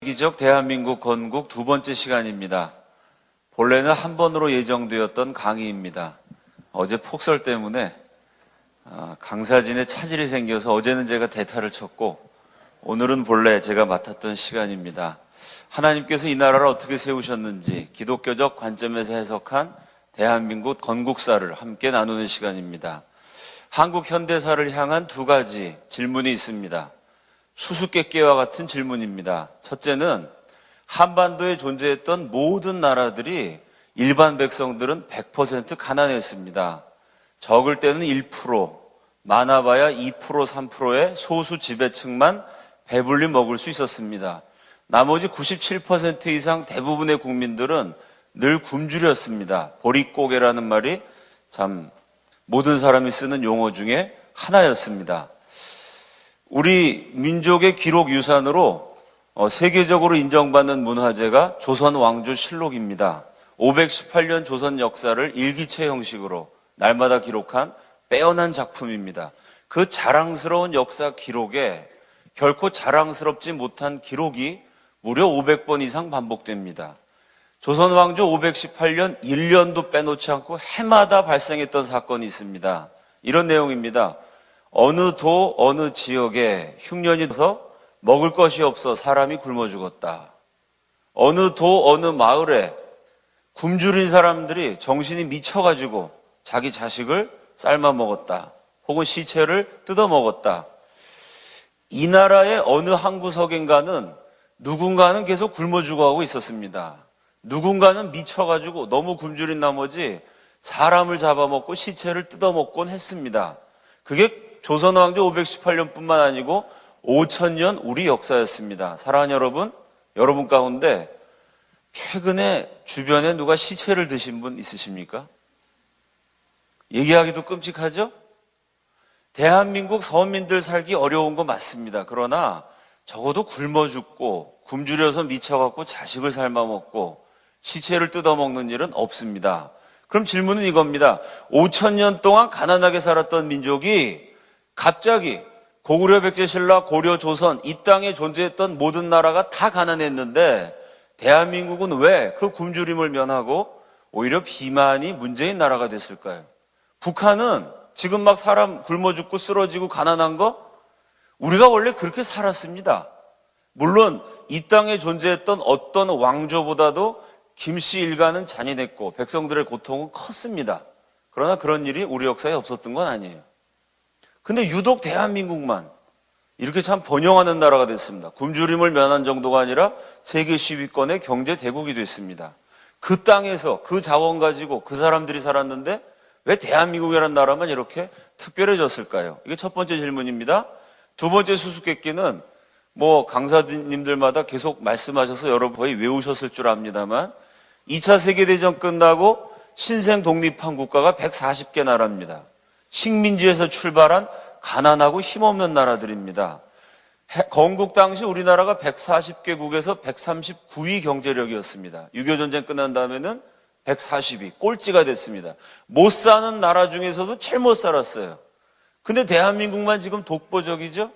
기적 대한민국 건국 두 번째 시간입니다. 본래는 한 번으로 예정되었던 강의입니다. 어제 폭설 때문에 강사진에 차질이 생겨서 어제는 제가 대타를 쳤고 오늘은 본래 제가 맡았던 시간입니다. 하나님께서 이 나라를 어떻게 세우셨는지 기독교적 관점에서 해석한 대한민국 건국사를 함께 나누는 시간입니다. 한국 현대사를 향한 두 가지 질문이 있습니다. 수수께끼와 같은 질문입니다. 첫째는 한반도에 존재했던 모든 나라들이 일반 백성들은 100% 가난했습니다. 적을 때는 1%, 많아봐야 2%, 3%의 소수 지배층만 배불리 먹을 수 있었습니다. 나머지 97% 이상 대부분의 국민들은 늘 굶주렸습니다. 보릿고개라는 말이 참 모든 사람이 쓰는 용어 중에 하나였습니다. 우리 민족의 기록 유산으로 세계적으로 인정받는 문화재가 조선 왕조실록입니다. 518년 조선 역사를 일기체 형식으로 날마다 기록한 빼어난 작품입니다. 그 자랑스러운 역사 기록에 결코 자랑스럽지 못한 기록이 무려 500번 이상 반복됩니다. 조선 왕조 518년 1년도 빼놓지 않고 해마다 발생했던 사건이 있습니다. 이런 내용입니다. 어느 도, 어느 지역에 흉년이 들어서 먹을 것이 없어 사람이 굶어 죽었다. 어느 도, 어느 마을에 굶주린 사람들이 정신이 미쳐가지고 자기 자식을 삶아 먹었다. 혹은 시체를 뜯어 먹었다. 이 나라의 어느 한 구석인가는 누군가는 계속 굶어 죽어가고 있었습니다. 누군가는 미쳐가지고 너무 굶주린 나머지 사람을 잡아먹고 시체를 뜯어먹곤 했습니다. 그게 조선 왕조 518년뿐만 아니고 5000년 우리 역사였습니다. 사랑하는 여러분 가운데 최근에 주변에 누가 시체를 드신 분 있으십니까? 얘기하기도 끔찍하죠? 대한민국 서민들 살기 어려운 거 맞습니다. 그러나 적어도 굶어 죽고 굶주려서 미쳐갖고 자식을 삶아먹고 시체를 뜯어먹는 일은 없습니다. 그럼 질문은 이겁니다. 5000년 동안 가난하게 살았던 민족이 갑자기 고구려 백제신라 고려 조선 이 땅에 존재했던 모든 나라가 다 가난했는데 대한민국은 왜 그 굶주림을 면하고 오히려 비만이 문제인 나라가 됐을까요? 북한은 지금 막 사람 굶어 죽고 쓰러지고 가난한 거 우리가 원래 그렇게 살았습니다. 물론 이 땅에 존재했던 어떤 왕조보다도 김씨 일가는 잔인했고 백성들의 고통은 컸습니다. 그러나 그런 일이 우리 역사에 없었던 건 아니에요. 근데 유독 대한민국만 이렇게 참 번영하는 나라가 됐습니다. 굶주림을 면한 정도가 아니라 세계 10위권의 경제 대국이 됐습니다. 그 땅에서 그 자원 가지고 그 사람들이 살았는데 왜 대한민국이라는 나라만 이렇게 특별해졌을까요? 이게 첫 번째 질문입니다. 두 번째 수수께끼는 강사님들마다 계속 말씀하셔서 여러분 거의 외우셨을 줄 압니다만 2차 세계대전 끝나고 신생 독립한 국가가 140개 나라입니다. 식민지에서 출발한 가난하고 힘없는 나라들입니다. 건국 당시 우리나라가 140개국에서 139위 경제력이었습니다. 6.25 전쟁 끝난 다음에는 140위, 꼴찌가 됐습니다. 못 사는 나라 중에서도 제일 못 살았어요. 근데 대한민국만 지금 독보적이죠?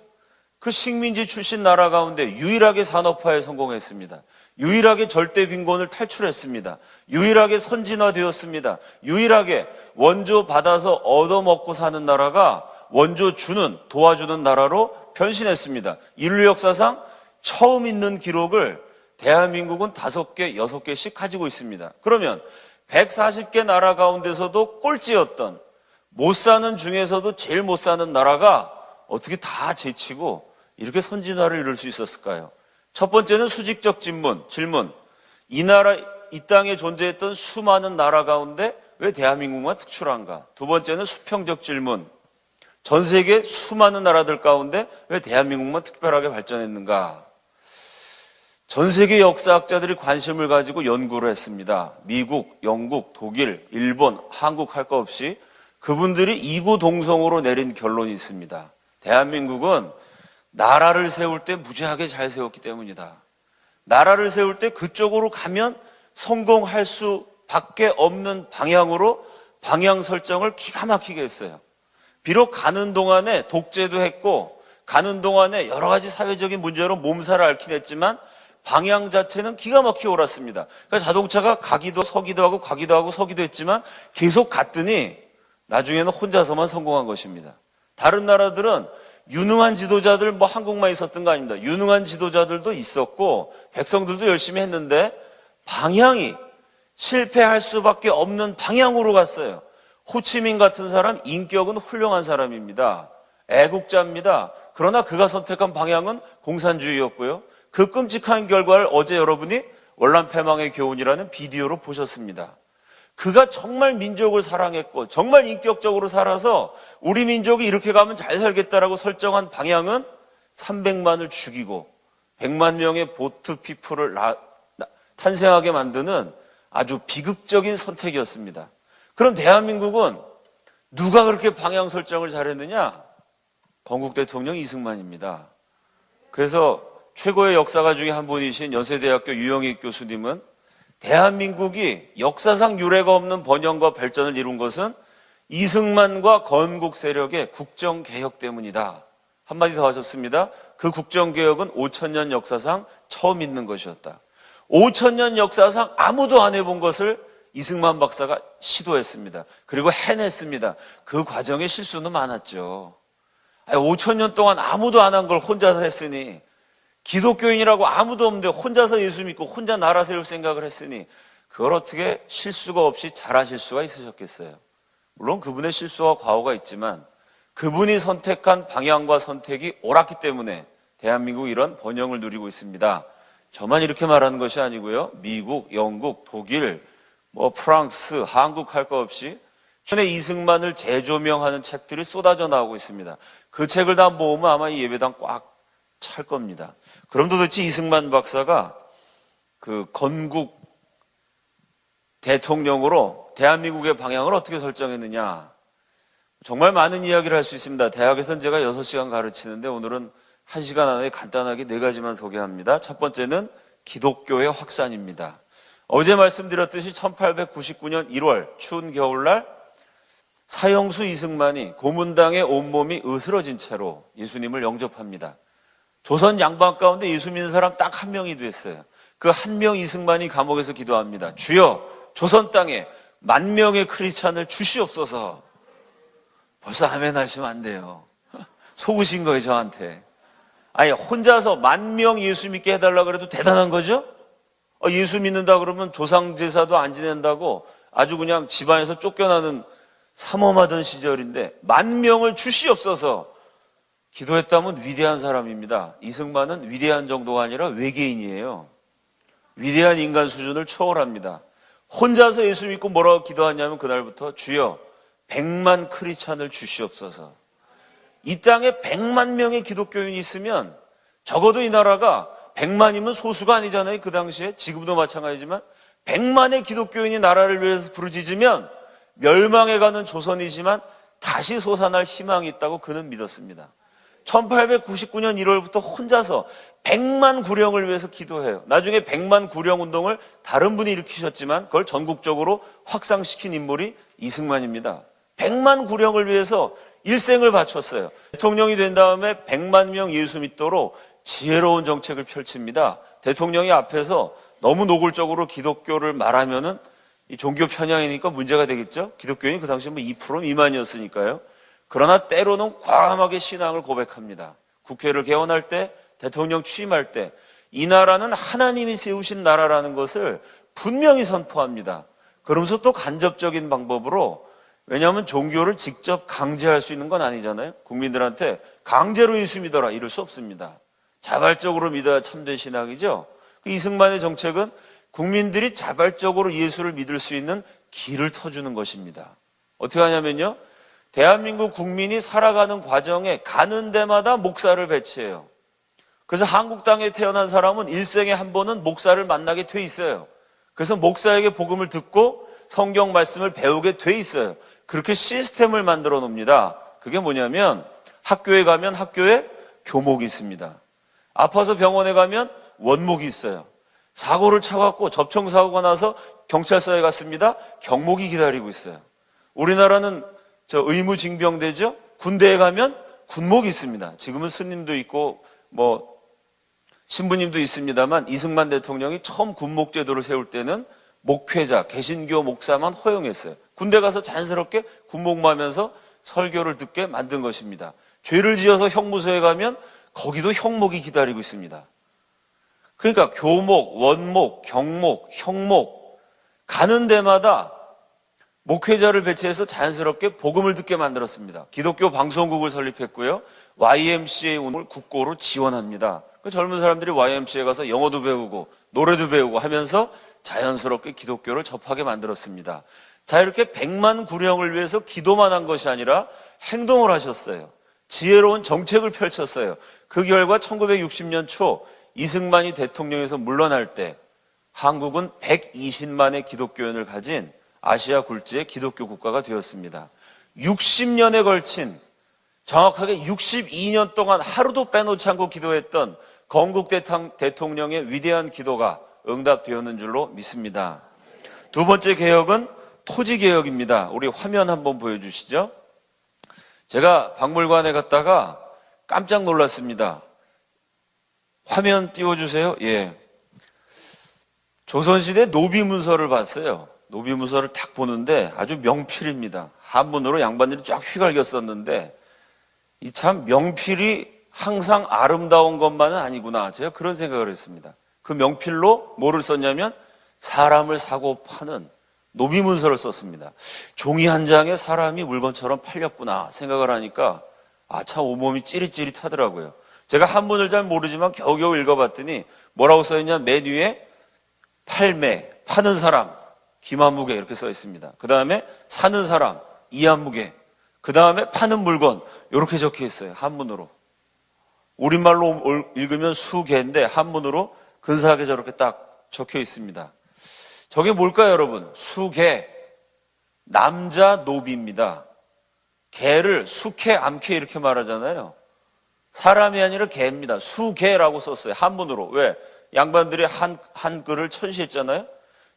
그 식민지 출신 나라 가운데 유일하게 산업화에 성공했습니다. 유일하게 절대 빈곤을 탈출했습니다. 유일하게 선진화되었습니다. 유일하게 원조 받아서 얻어먹고 사는 나라가 원조 도와주는 나라로 변신했습니다. 인류 역사상 처음 있는 기록을 대한민국은 5개, 6개씩 가지고 있습니다. 그러면 140개 나라 가운데서도 꼴찌였던 못 사는 중에서도 제일 못 사는 나라가 어떻게 다 제치고 이렇게 선진화를 이룰 수 있었을까요? 첫 번째는 수직적 질문. 이 땅에 존재했던 수많은 나라 가운데 왜 대한민국만 특출한가? 두 번째는 수평적 질문. 전 세계 수많은 나라들 가운데 왜 대한민국만 특별하게 발전했는가? 전 세계 역사학자들이 관심을 가지고 연구를 했습니다. 미국, 영국, 독일, 일본, 한국 할 거 없이 그분들이 이구동성으로 내린 결론이 있습니다. 대한민국은 나라를 세울 때 무지하게 잘 세웠기 때문이다. 나라를 세울 때 그쪽으로 가면 성공할 수밖에 없는 방향으로 방향 설정을 기가 막히게 했어요. 비록 가는 동안에 독재도 했고 가는 동안에 여러 가지 사회적인 문제로 몸살을 앓긴 했지만 방향 자체는 기가 막히게 옳았습니다. 그러니까 자동차가 가기도 서기도 하고 가기도 하고 서기도 했지만 계속 갔더니 나중에는 혼자서만 성공한 것입니다. 다른 나라들은 유능한 지도자들, 한국만 있었던 거 아닙니다. 유능한 지도자들도 있었고 백성들도 열심히 했는데 방향이 실패할 수밖에 없는 방향으로 갔어요. 호치민 같은 사람 인격은 훌륭한 사람입니다. 애국자입니다. 그러나 그가 선택한 방향은 공산주의였고요. 그 끔찍한 결과를 어제 여러분이 월남패망의 교훈이라는 비디오로 보셨습니다. 그가 정말 민족을 사랑했고 정말 인격적으로 살아서 우리 민족이 이렇게 가면 잘 살겠다라고 설정한 방향은 300만을 죽이고 100만 명의 보트 피플을 탄생하게 만드는 아주 비극적인 선택이었습니다. 그럼 대한민국은 누가 그렇게 방향 설정을 잘했느냐? 건국 대통령 이승만입니다. 그래서 최고의 역사가 중에 한 분이신 연세대학교 유영익 교수님은 대한민국이 역사상 유례가 없는 번영과 발전을 이룬 것은 이승만과 건국 세력의 국정개혁 때문이다. 한마디 더 하셨습니다. 그 국정개혁은 5천년 역사상 처음 있는 것이었다. 5천년 역사상 아무도 안 해본 것을 이승만 박사가 시도했습니다. 그리고 해냈습니다. 그 과정에 실수는 많았죠. 5천년 동안 아무도 안 한 걸 혼자서 했으니, 기독교인이라고 아무도 없는데 혼자서 예수 믿고 혼자 나라 세울 생각을 했으니 그걸 어떻게 실수가 없이 잘하실 수가 있으셨겠어요? 물론 그분의 실수와 과오가 있지만 그분이 선택한 방향과 선택이 옳았기 때문에 대한민국이 이런 번영을 누리고 있습니다. 저만 이렇게 말하는 것이 아니고요. 미국, 영국, 독일, 프랑스, 한국 할 것 없이 최근에 이승만을 재조명하는 책들이 쏟아져 나오고 있습니다. 그 책을 다 모으면 아마 이 예배당 꽉 찰 겁니다. 그럼 도대체 이승만 박사가 그 건국 대통령으로 대한민국의 방향을 어떻게 설정했느냐? 정말 많은 이야기를 할 수 있습니다. 대학에서는 제가 6시간 가르치는데 오늘은 1시간 안에 간단하게 4가지만 소개합니다. 첫 번째는 기독교의 확산입니다. 어제 말씀드렸듯이 1899년 1월 추운 겨울날 사형수 이승만이 고문당에 온몸이 으스러진 채로 예수님을 영접합니다. 조선 양반 가운데 예수 믿는 사람 딱 한 명이 됐어요. 그 한 명 이승만이 감옥에서 기도합니다. 주여, 조선 땅에 10,000명의 크리스찬을 주시옵소서. 벌써 아멘 하시면 안 돼요. 속으신 거예요, 저한테. 아니, 혼자서 10,000명 예수 믿게 해달라 그래도 대단한 거죠? 예수 믿는다 그러면 조상제사도 안 지낸다고 아주 그냥 집안에서 쫓겨나는 삼엄하던 시절인데 10,000명을 주시옵소서. 기도했다면 위대한 사람입니다. 이승만은 위대한 정도가 아니라 외계인이에요. 위대한 인간 수준을 초월합니다. 혼자서 예수 믿고 뭐라고 기도하냐면 그날부터 주여 100만 크리스찬을 주시옵소서. 이 땅에 100만 명의 기독교인이 있으면 적어도 이 나라가 100만이면 소수가 아니잖아요. 그 당시에 지금도 마찬가지지만 100만의 기독교인이 나라를 위해서 부르짖으면 멸망해가는 조선이지만 다시 솟아날 희망이 있다고 그는 믿었습니다. 1899년 1월부터 혼자서 100만 구령을 위해서 기도해요. 나중에 100만 구령 운동을 다른 분이 일으키셨지만 그걸 전국적으로 확산시킨 인물이 이승만입니다. 100만 구령을 위해서 일생을 바쳤어요. 대통령이 된 다음에 100만 명 예수 믿도록 지혜로운 정책을 펼칩니다. 대통령이 앞에서 너무 노골적으로 기독교를 말하면은 이 종교 편향이니까 문제가 되겠죠. 기독교인이 그 당시에 2% 미만이었으니까요. 그러나 때로는 과감하게 신앙을 고백합니다. 국회를 개원할 때, 대통령 취임할 때 이 나라는 하나님이 세우신 나라라는 것을 분명히 선포합니다. 그러면서 또 간접적인 방법으로, 왜냐하면 종교를 직접 강제할 수 있는 건 아니잖아요. 국민들한테 강제로 예수 믿어라 이럴 수 없습니다. 자발적으로 믿어야 참된 신앙이죠. 이승만의 정책은 국민들이 자발적으로 예수를 믿을 수 있는 길을 터주는 것입니다. 어떻게 하냐면요, 대한민국 국민이 살아가는 과정에 가는 데마다 목사를 배치해요. 그래서 한국 땅에 태어난 사람은 일생에 한 번은 목사를 만나게 돼 있어요. 그래서 목사에게 복음을 듣고 성경 말씀을 배우게 돼 있어요. 그렇게 시스템을 만들어 놓습니다. 그게 뭐냐면 학교에 가면 학교에 교목이 있습니다. 아파서 병원에 가면 원목이 있어요. 사고를 쳐갖고 접촉사고가 나서 경찰서에 갔습니다. 경목이 기다리고 있어요. 우리나라는 의무징병대죠. 군대에 가면 군목이 있습니다. 지금은 스님도 있고 신부님도 있습니다만 이승만 대통령이 처음 군목제도를 세울 때는 목회자, 개신교 목사만 허용했어요. 군대 가서 자연스럽게 군복무하면서 설교를 듣게 만든 것입니다. 죄를 지어서 형무소에 가면 거기도 형목이 기다리고 있습니다. 그러니까 교목, 원목, 경목, 형목 가는 데마다 목회자를 배치해서 자연스럽게 복음을 듣게 만들었습니다. 기독교 방송국을 설립했고요. YMCA 운영을 국고로 지원합니다. 젊은 사람들이 YMCA에 가서 영어도 배우고 노래도 배우고 하면서 자연스럽게 기독교를 접하게 만들었습니다. 자, 이렇게 100만 구령을 위해서 기도만 한 것이 아니라 행동을 하셨어요. 지혜로운 정책을 펼쳤어요. 그 결과 1960년 초 이승만이 대통령에서 물러날 때 한국은 120만의 기독교인을 가진 아시아 굴지의 기독교 국가가 되었습니다. 60년에 걸친, 정확하게 62년 동안 하루도 빼놓지 않고 기도했던 건국 대통령의 위대한 기도가 응답되었는 줄로 믿습니다. 두 번째 개혁은 토지개혁입니다. 우리 화면 한번 보여주시죠. 제가 박물관에 갔다가 깜짝 놀랐습니다. 화면 띄워주세요. 예. 조선시대 노비문서를 봤어요. 노비문서를 딱 보는데 아주 명필입니다. 한문으로 양반들이 쫙 휘갈겨 썼는데 이 참 명필이 항상 아름다운 것만은 아니구나. 제가 그런 생각을 했습니다. 그 명필로 뭐를 썼냐면 사람을 사고 파는 노비문서를 썼습니다. 종이 한 장에 사람이 물건처럼 팔렸구나 생각을 하니까 참 온몸이 찌릿찌릿하더라고요. 제가 한문을 잘 모르지만 겨우겨우 읽어봤더니 뭐라고 써있냐, 맨 위에 팔매, 파는 사람 김한무개 이렇게 써 있습니다. 그 다음에 사는 사람 이한무개, 그 다음에 파는 물건 이렇게 적혀 있어요. 한문으로. 우리말로 읽으면 수개인데 한문으로 근사하게 저렇게 딱 적혀 있습니다. 저게 뭘까요, 여러분? 수개, 남자 노비입니다. 개를 수개, 암개 이렇게 말하잖아요. 사람이 아니라 개입니다. 수개라고 썼어요. 한문으로. 왜? 양반들이 한글을 천시했잖아요.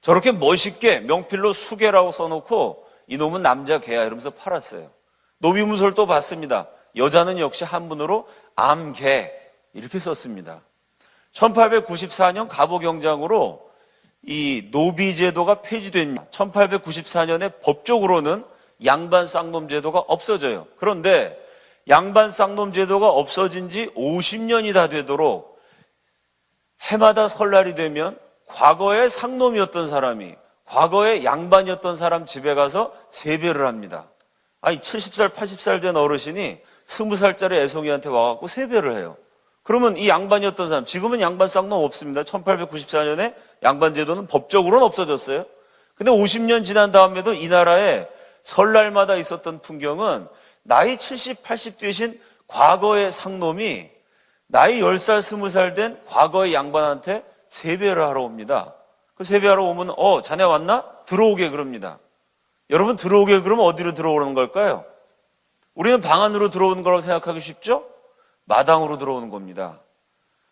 저렇게 멋있게 명필로 수개라고 써놓고 이놈은 남자 개야 이러면서 팔았어요. 노비문서를 또 봤습니다. 여자는 역시 한문으로 암개 이렇게 썼습니다. 1894년 갑오경장으로 이 노비제도가 폐지됩니다. 1894년에 법적으로는 양반 쌍놈 제도가 없어져요. 그런데 양반 쌍놈 제도가 없어진 지 50년이 다 되도록 해마다 설날이 되면 과거에 상놈이었던 사람이 과거에 양반이었던 사람 집에 가서 세배를 합니다. 아니 70살 80살 된 어르신이 20살짜리 애송이한테 와갖고 세배를 해요. 그러면 이 양반이었던 사람, 지금은 양반 쌍놈 없습니다. 1894년에 양반 제도는 법적으로는 없어졌어요. 근데 50년 지난 다음에도 이 나라에 설날마다 있었던 풍경은 나이 70, 80 되신 과거의 상놈이 나이 10살, 20살 된 과거의 양반한테 세배를 하러 옵니다. 그 세배하러 오면 자네 왔나? 들어오게 그럽니다. 여러분 들어오게 그러면 어디로 들어오는 걸까요? 우리는 방 안으로 들어오는 거라고 생각하기 쉽죠? 마당으로 들어오는 겁니다.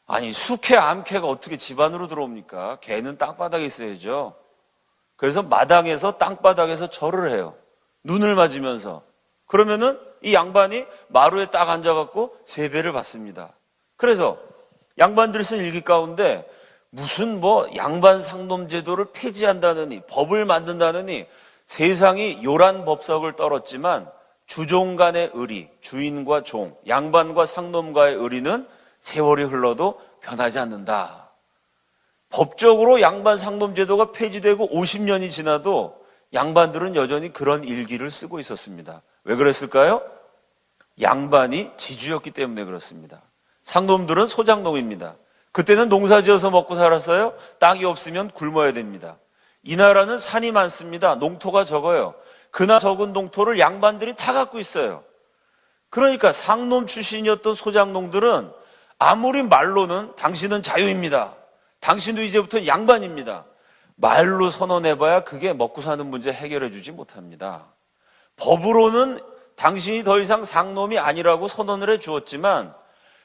아니 수개, 암개가 어떻게 집 안으로 들어옵니까? 개는 땅바닥에 있어야죠. 그래서 마당에서 땅바닥에서 절을 해요. 눈을 맞으면서. 그러면은 이 양반이 마루에 딱 앉아갖고 세배를 받습니다. 그래서 양반들이 쓴 일기 가운데 무슨 양반 상놈 제도를 폐지한다느니 법을 만든다느니 세상이 요란 법석을 떨었지만 주종 간의 의리, 주인과 종, 양반과 상놈과의 의리는 세월이 흘러도 변하지 않는다. 법적으로 양반 상놈 제도가 폐지되고 50년이 지나도 양반들은 여전히 그런 일기를 쓰고 있었습니다. 왜 그랬을까요? 양반이 지주였기 때문에 그렇습니다. 상놈들은 소작농입니다. 그때는 농사지어서 먹고 살았어요. 땅이 없으면 굶어야 됩니다. 이 나라는 산이 많습니다. 농토가 적어요. 그나 적은 농토를 양반들이 다 갖고 있어요. 그러니까 상놈 출신이었던 소작농들은 아무리 말로는 당신은 자유입니다. 당신도 이제부터 양반입니다. 말로 선언해봐야 그게 먹고 사는 문제 해결해 주지 못합니다. 법으로는 당신이 더 이상 상놈이 아니라고 선언을 해 주었지만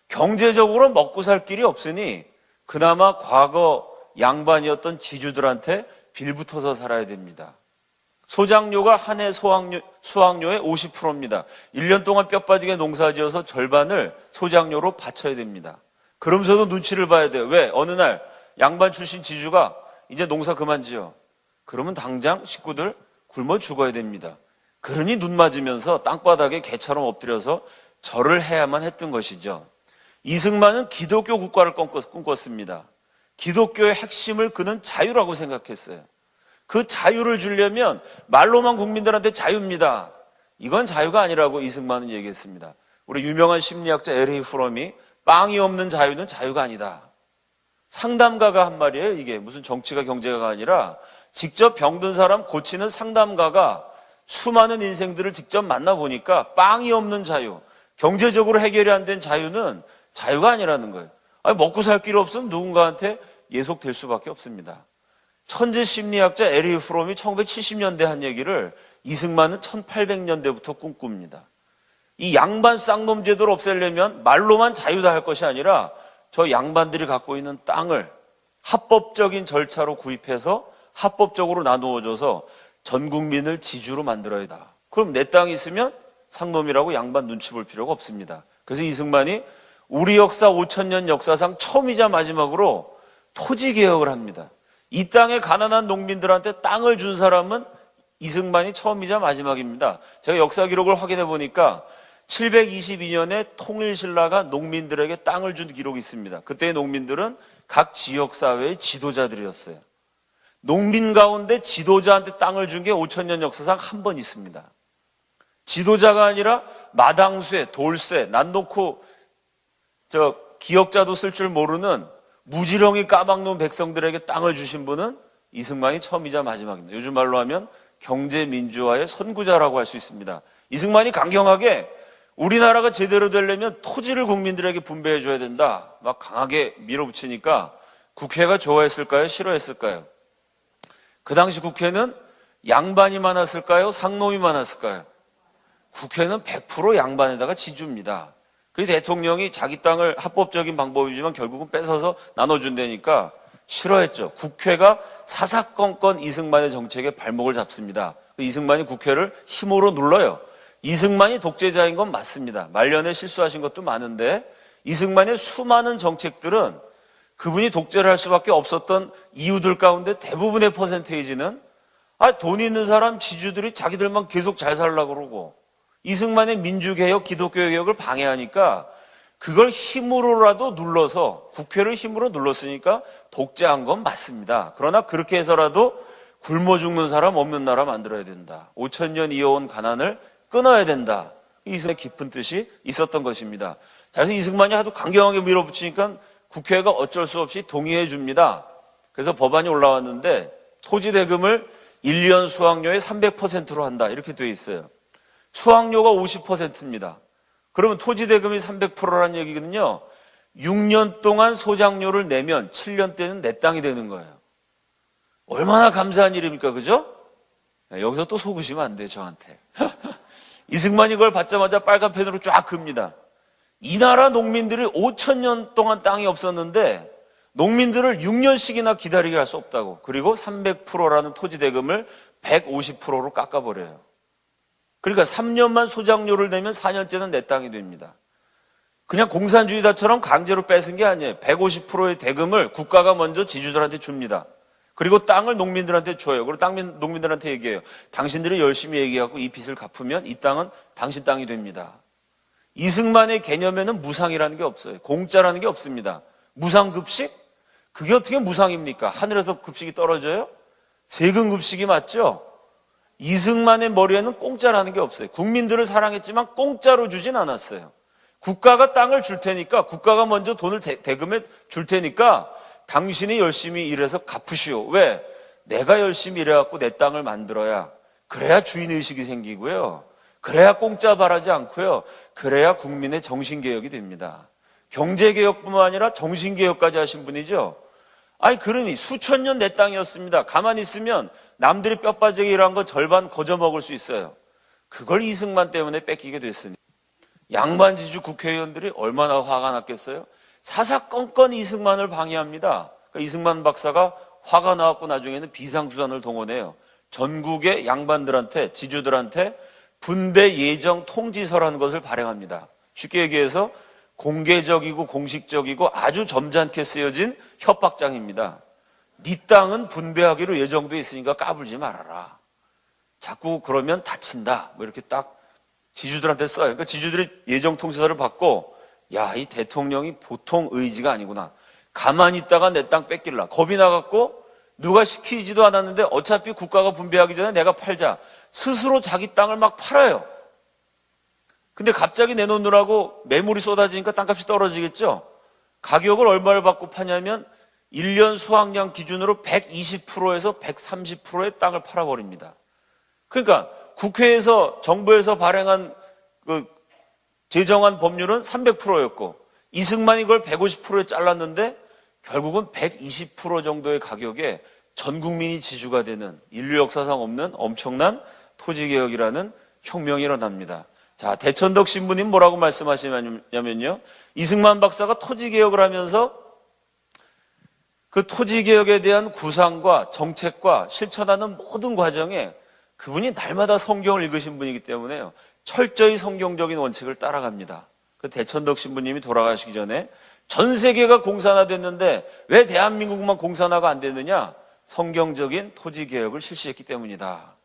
경제적으로 먹고 살 길이 없으니 그나마 과거 양반이었던 지주들한테 빌붙어서 살아야 됩니다. 소작료가 한 해 수확료의 50%입니다. 1년 동안 뼈 빠지게 농사지어서 절반을 소작료로 바쳐야 됩니다. 그러면서도 눈치를 봐야 돼요. 왜? 어느 날 양반 출신 지주가 이제 농사 그만 지어. 그러면 당장 식구들 굶어 죽어야 됩니다. 그러니 눈 맞으면서 땅바닥에 개처럼 엎드려서 절을 해야만 했던 것이죠. 이승만은 기독교 국가를 꿈꿨습니다. 기독교의 핵심을 그는 자유라고 생각했어요. 그 자유를 주려면 말로만 국민들한테 자유입니다. 이건 자유가 아니라고 이승만은 얘기했습니다. 우리 유명한 심리학자 L.A. 프롬이 빵이 없는 자유는 자유가 아니다. 상담가가 한 말이에요. 이게 무슨 정치가 경제가 아니라 직접 병든 사람 고치는 상담가가 수많은 인생들을 직접 만나보니까 빵이 없는 자유, 경제적으로 해결이 안 된 자유는 자유가 아니라는 거예요. 아니, 먹고 살 길 없으면 누군가한테 예속될 수밖에 없습니다. 천재 심리학자 L.A. 프롬이 1970년대 한 얘기를 이승만은 1800년대부터 꿈꿉니다. 이 양반 쌍놈 제도를 없애려면 말로만 자유다 할 것이 아니라 저 양반들이 갖고 있는 땅을 합법적인 절차로 구입해서 합법적으로 나누어줘서 전 국민을 지주로 만들어야 한다. 그럼 내 땅이 있으면 상놈이라고 양반 눈치 볼 필요가 없습니다. 그래서 이승만이 우리 역사 5000년 역사상 처음이자 마지막으로 토지개혁을 합니다. 이 땅에 가난한 농민들한테 땅을 준 사람은 이승만이 처음이자 마지막입니다. 제가 역사 기록을 확인해 보니까 722년에 통일신라가 농민들에게 땅을 준 기록이 있습니다. 그때의 농민들은 각 지역사회의 지도자들이었어요. 농민 가운데 지도자한테 땅을 준 게 5000년 역사상 한 번 있습니다. 지도자가 아니라 마당쇠, 돌쇠, 난 놓고 기역자도 쓸 줄 모르는 무지렁이 까막눈 백성들에게 땅을 주신 분은 이승만이 처음이자 마지막입니다. 요즘 말로 하면 경제민주화의 선구자라고 할 수 있습니다. 이승만이 강경하게 우리나라가 제대로 되려면 토지를 국민들에게 분배해 줘야 된다. 막 강하게 밀어붙이니까 국회가 좋아했을까요? 싫어했을까요? 그 당시 국회는 양반이 많았을까요? 상놈이 많았을까요? 국회는 100% 양반에다가 지주입니다. 그래서 대통령이 자기 땅을 합법적인 방법이지만 결국은 뺏어서 나눠준다니까 싫어했죠. 국회가 사사건건 이승만의 정책에 발목을 잡습니다. 이승만이 국회를 힘으로 눌러요. 이승만이 독재자인 건 맞습니다. 말년에 실수하신 것도 많은데 이승만의 수많은 정책들은 그분이 독재를 할 수밖에 없었던 이유들 가운데 대부분의 퍼센테이지는 돈 있는 사람 지주들이 자기들만 계속 잘 살려고 그러고 이승만의 민주개혁, 기독교개혁을 방해하니까 그걸 힘으로라도 눌러서 국회를 힘으로 눌렀으니까 독재한 건 맞습니다. 그러나 그렇게 해서라도 굶어 죽는 사람 없는 나라 만들어야 된다. 5000년 이어온 가난을 끊어야 된다. 이승만의 깊은 뜻이 있었던 것입니다. 자, 그래서 이승만이 하도 강경하게 밀어붙이니까 국회가 어쩔 수 없이 동의해 줍니다. 그래서 법안이 올라왔는데 토지 대금을 1년 수확료의 300%로 한다. 이렇게 돼 있어요. 수확료가 50%입니다. 그러면 토지 대금이 300%라는 얘기거든요. 6년 동안 소작료를 내면 7년 때는 내 땅이 되는 거예요. 얼마나 감사한 일입니까? 그죠? 여기서 또 속으시면 안 돼요, 저한테. 이승만이 그걸 받자마자 빨간 펜으로 쫙 긋습니다. 이 나라 농민들이 5000년 동안 땅이 없었는데 농민들을 6년씩이나 기다리게 할 수 없다고. 그리고 300%라는 토지 대금을 150%로 깎아버려요. 그러니까 3년만 소작료를 내면 4년째는 내 땅이 됩니다. 그냥 공산주의자처럼 강제로 뺏은 게 아니에요. 150%의 대금을 국가가 먼저 지주들한테 줍니다. 그리고 땅을 농민들한테 줘요. 그리고 농민들한테 얘기해요. 당신들이 열심히 얘기하고 이 빚을 갚으면 이 땅은 당신 땅이 됩니다. 이승만의 개념에는 무상이라는 게 없어요. 공짜라는 게 없습니다. 무상급식? 그게 어떻게 무상입니까? 하늘에서 급식이 떨어져요? 세금 급식이 맞죠? 이승만의 머리에는 공짜라는 게 없어요. 국민들을 사랑했지만 공짜로 주진 않았어요. 국가가 땅을 줄 테니까, 국가가 먼저 돈을 대금에 줄 테니까 당신이 열심히 일해서 갚으시오. 왜? 내가 열심히 일해갖고 내 땅을 만들어야, 그래야 주인의식이 생기고요. 그래야 공짜 바라지 않고요. 그래야 국민의 정신개혁이 됩니다. 경제개혁뿐만 아니라 정신개혁까지 하신 분이죠. 아니, 그러니 수천 년 내 땅이었습니다. 가만히 있으면 남들이 뼈 빠지게 일한 거 절반 거저먹을 수 있어요. 그걸 이승만 때문에 뺏기게 됐으니 양반지주 국회의원들이 얼마나 화가 났겠어요? 사사건건 이승만을 방해합니다. 그러니까 이승만 박사가 화가 나갖고 나중에는 비상수단을 동원해요. 전국의 양반들한테, 지주들한테 분배 예정 통지서라는 것을 발행합니다. 쉽게 얘기해서 공개적이고 공식적이고 아주 점잖게 쓰여진 협박장입니다. 네 땅은 분배하기로 예정돼 있으니까 까불지 말아라. 자꾸 그러면 다친다. 뭐 이렇게 딱 지주들한테 써요. 그러니까 지주들이 예정통지서를 받고 야, 이 대통령이 보통 의지가 아니구나. 가만히 있다가 내 땅 뺏길라. 겁이 나갖고 누가 시키지도 않았는데 어차피 국가가 분배하기 전에 내가 팔자. 스스로 자기 땅을 막 팔아요. 근데 갑자기 내놓느라고 매물이 쏟아지니까 땅값이 떨어지겠죠. 가격을 얼마를 받고 파냐면 1년 수확량 기준으로 120%에서 130%의 땅을 팔아버립니다. 그러니까 국회에서 정부에서 발행한 제정한 법률은 300%였고 이승만이 그걸 150%에 잘랐는데 결국은 120% 정도의 가격에 전 국민이 지주가 되는 인류 역사상 없는 엄청난 토지개혁이라는 혁명이 일어납니다. 자, 대천덕 신부님 뭐라고 말씀하시냐면요. 이승만 박사가 토지개혁을 하면서 그 토지개혁에 대한 구상과 정책과 실천하는 모든 과정에 그분이 날마다 성경을 읽으신 분이기 때문에요. 철저히 성경적인 원칙을 따라갑니다. 그 대천덕 신부님이 돌아가시기 전에 전 세계가 공산화됐는데 왜 대한민국만 공산화가 안 됐느냐? 성경적인 토지개혁을 실시했기 때문이다.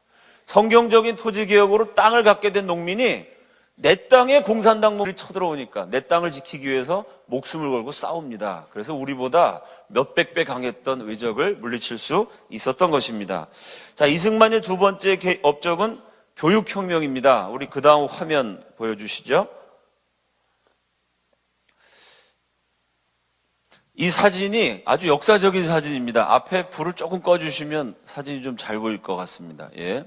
성경적인 토지개혁으로 땅을 갖게 된 농민이 내 땅에 공산당들이 쳐들어오니까 내 땅을 지키기 위해서 목숨을 걸고 싸웁니다. 그래서 우리보다 몇백 배 강했던 외적을 물리칠 수 있었던 것입니다. 자, 이승만의 두 번째 업적은 교육혁명입니다. 우리 그 다음 화면 보여주시죠. 이 사진이 아주 역사적인 사진입니다. 앞에 불을 조금 꺼주시면 사진이 좀 잘 보일 것 같습니다. 예.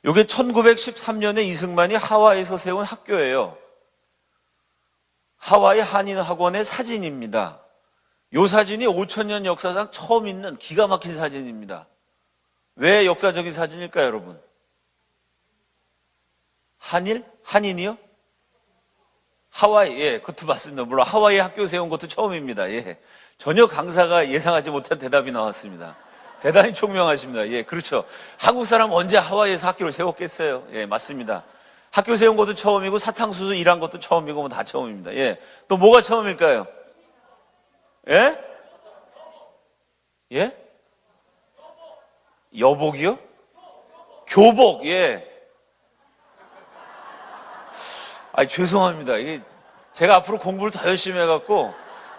이게 1913년에 이승만이 하와이에서 세운 학교예요. 하와이 한인학원의 사진입니다. 이 사진이 5,000년 역사상 처음 있는 기가 막힌 사진입니다. 왜 역사적인 사진일까요, 여러분? 한인이요? 하와이, 예, 그것도 맞습니다. 물론 하와이 학교 세운 것도 처음입니다. 예. 전혀 강사가 예상하지 못한 대답이 나왔습니다. 대단히 총명하십니다. 예, 그렇죠. 한국 사람 언제 하와이에서 학교를 세웠겠어요? 예, 맞습니다. 학교 세운 것도 처음이고 사탕수수 일한 것도 처음이고 뭐 다 처음입니다. 예. 또 뭐가 처음일까요? 예? 예? 여복이요? 교복, 예. 죄송합니다. 이게 제가 앞으로 공부를 더 열심히 해갖고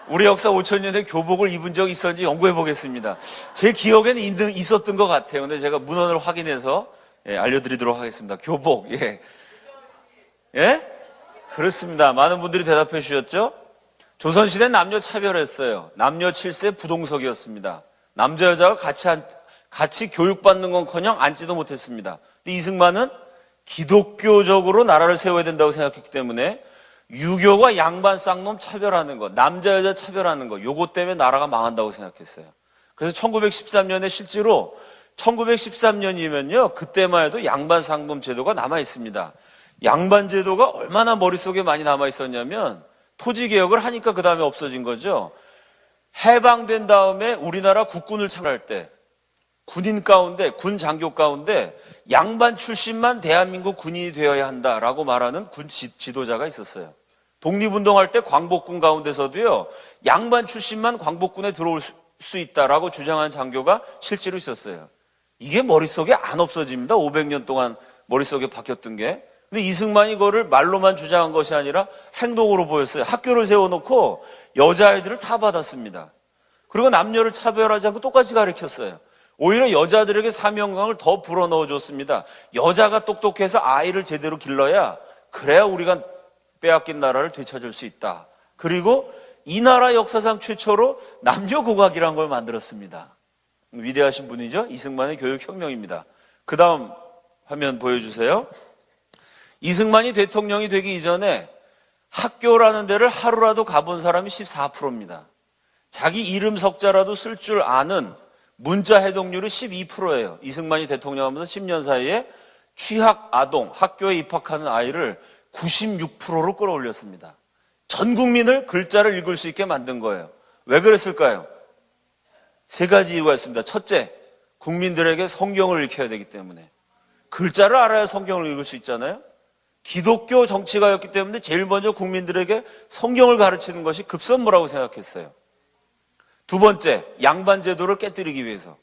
우리 역사 5,000년에 교복을 입은 적이 있었는지 연구해 보겠습니다. 제 기억에는 있었던 것 같아요. 근데 제가 문헌을 확인해서 알려드리도록 하겠습니다. 교복, 예. 예? 그렇습니다. 많은 분들이 대답해 주셨죠? 조선시대 남녀 차별했어요. 남녀 7세 부동석이었습니다. 남자 여자가 같이 교육받는 건커녕 앉지도 못했습니다. 근데 이승만은 기독교적으로 나라를 세워야 된다고 생각했기 때문에 유교와 양반 쌍놈 차별하는 거, 남자 여자 차별하는 거, 요것 때문에 나라가 망한다고 생각했어요. 그래서 1913년에 실제로 1913년이면요 그때만 해도 양반 쌍놈 제도가 남아 있습니다. 양반 제도가 얼마나 머릿속에 많이 남아 있었냐면 토지개혁을 하니까 그 다음에 없어진 거죠. 해방된 다음에 우리나라 국군을 창설할 때 군인 가운데, 군 장교 가운데 양반 출신만 대한민국 군인이 되어야 한다라고 말하는 군 지도자가 있었어요. 독립운동할 때 광복군 가운데서도요, 양반 출신만 광복군에 들어올 수 있다라고 주장한 장교가 실제로 있었어요. 이게 머릿속에 안 없어집니다. 500년 동안 머릿속에 박혔던 게. 근데 이승만이 그거를 말로만 주장한 것이 아니라 행동으로 보였어요. 학교를 세워놓고 여자아이들을 다 받았습니다. 그리고 남녀를 차별하지 않고 똑같이 가르쳤어요. 오히려 여자들에게 사명감을 더 불어넣어 줬습니다. 여자가 똑똑해서 아이를 제대로 길러야 그래야 우리가 빼앗긴 나라를 되찾을 수 있다. 그리고 이 나라 역사상 최초로 남녀공학이라는 걸 만들었습니다. 위대하신 분이죠. 이승만의 교육혁명입니다. 그 다음 화면 보여주세요. 이승만이 대통령이 되기 이전에 학교라는 데를 하루라도 가본 사람이 14%입니다. 자기 이름 석자라도 쓸 줄 아는 문자 해독률이 12%예요. 이승만이 대통령하면서 10년 사이에 취학 아동, 학교에 입학하는 아이를 96%로 끌어올렸습니다. 전 국민을 글자를 읽을 수 있게 만든 거예요. 왜 그랬을까요? 세 가지 이유가 있습니다. 첫째, 국민들에게 성경을 읽혀야 되기 때문에. 글자를 알아야 성경을 읽을 수 있잖아요. 기독교 정치가였기 때문에 제일 먼저 국민들에게 성경을 가르치는 것이 급선무라고 생각했어요. 두 번째, 양반 제도를 깨뜨리기 위해서.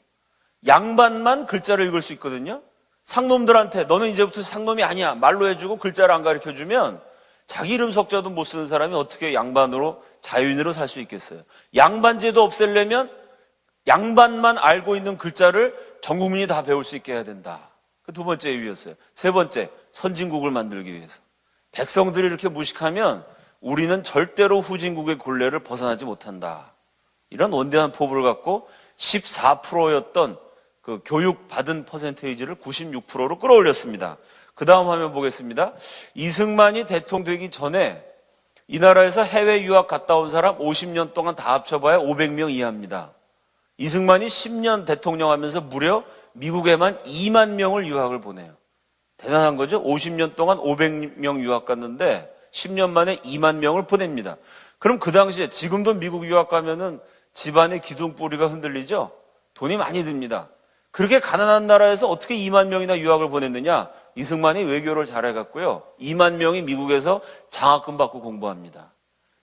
양반만 글자를 읽을 수 있거든요. 상놈들한테 너는 이제부터 상놈이 아니야 말로 해주고 글자를 안 가르쳐주면 자기 이름 석자도 못 쓰는 사람이 어떻게 양반으로 자유인으로 살 수 있겠어요. 양반 제도 없애려면 양반만 알고 있는 글자를 전 국민이 다 배울 수 있게 해야 된다. 그 두 번째 이유였어요. 세 번째, 선진국을 만들기 위해서. 백성들이 이렇게 무식하면 우리는 절대로 후진국의 굴레를 벗어나지 못한다. 이런 원대한 포부를 갖고 14%였던 그 교육 받은 퍼센테이지를 96%로 끌어올렸습니다. 그 다음 화면 보겠습니다. 이승만이 대통령 되기 전에 이 나라에서 해외 유학 갔다 온 사람 50년 동안 다 합쳐봐야 500명 이하입니다. 이승만이 10년 대통령 하면서 무려 미국에만 2만 명을 유학을 보내요. 대단한 거죠? 50년 동안 500명 유학 갔는데 10년 만에 2만 명을 보냅니다. 그럼 그 당시에 지금도 미국 유학 가면은 집안의 기둥뿌리가 흔들리죠? 돈이 많이 듭니다. 그렇게 가난한 나라에서 어떻게 2만 명이나 유학을 보냈느냐? 이승만이 외교를 잘해갖고요. 2만 명이 미국에서 장학금 받고 공부합니다.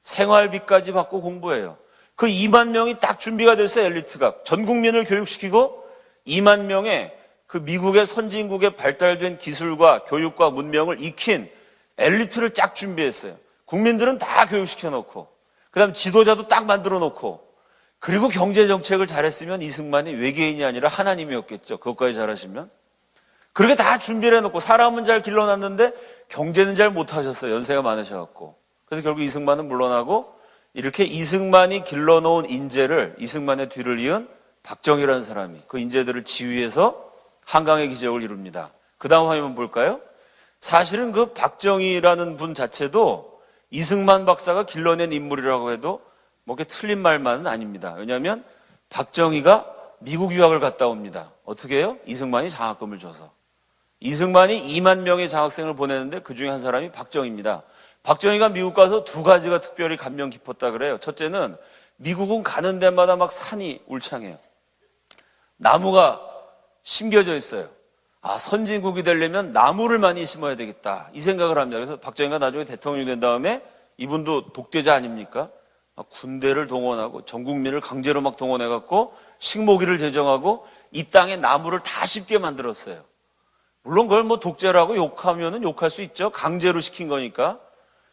생활비까지 받고 공부해요. 그 2만 명이 딱 준비가 됐어요. 엘리트가. 전 국민을 교육시키고 2만 명의 그 미국의 선진국에 발달된 기술과 교육과 문명을 익힌 엘리트를 쫙 준비했어요. 국민들은 다 교육시켜 놓고 그 다음 지도자도 딱 만들어 놓고 그리고 경제정책을 잘했으면 이승만이 외계인이 아니라 하나님이었겠죠. 그것까지 잘하시면. 그렇게 다 준비를 해놓고 사람은 잘 길러놨는데 경제는 잘 못하셨어요. 연세가 많으셔갖고. 그래서 결국 이승만은 물러나고 이렇게 이승만이 길러놓은 인재를 이승만의 뒤를 이은 박정희라는 사람이 그 인재들을 지휘해서 한강의 기적을 이룹니다. 그 다음 화면 볼까요? 사실은 그 박정희라는 분 자체도 이승만 박사가 길러낸 인물이라고 해도 뭐 그게 틀린 말만은 아닙니다. 왜냐하면 박정희가 미국 유학을 갔다 옵니다. 어떻게 해요? 이승만이 장학금을 줘서. 이승만이 2만 명의 장학생을 보내는데 그 중에 한 사람이 박정희입니다. 박정희가 미국 가서 두 가지가 특별히 감명 깊었다 그래요. 첫째는 미국은 가는 데마다 막 산이 울창해요. 나무가 심겨져 있어요. 아, 선진국이 되려면 나무를 많이 심어야 되겠다. 이 생각을 합니다. 그래서 박정희가 나중에 대통령이 된 다음에 이분도 독재자 아닙니까? 군대를 동원하고 전 국민을 강제로 막 동원해갖고 식목일을 제정하고 이 땅에 나무를 다 심게 만들었어요. 물론 그걸 뭐 독재라고 욕하면은 욕할 수 있죠. 강제로 시킨 거니까.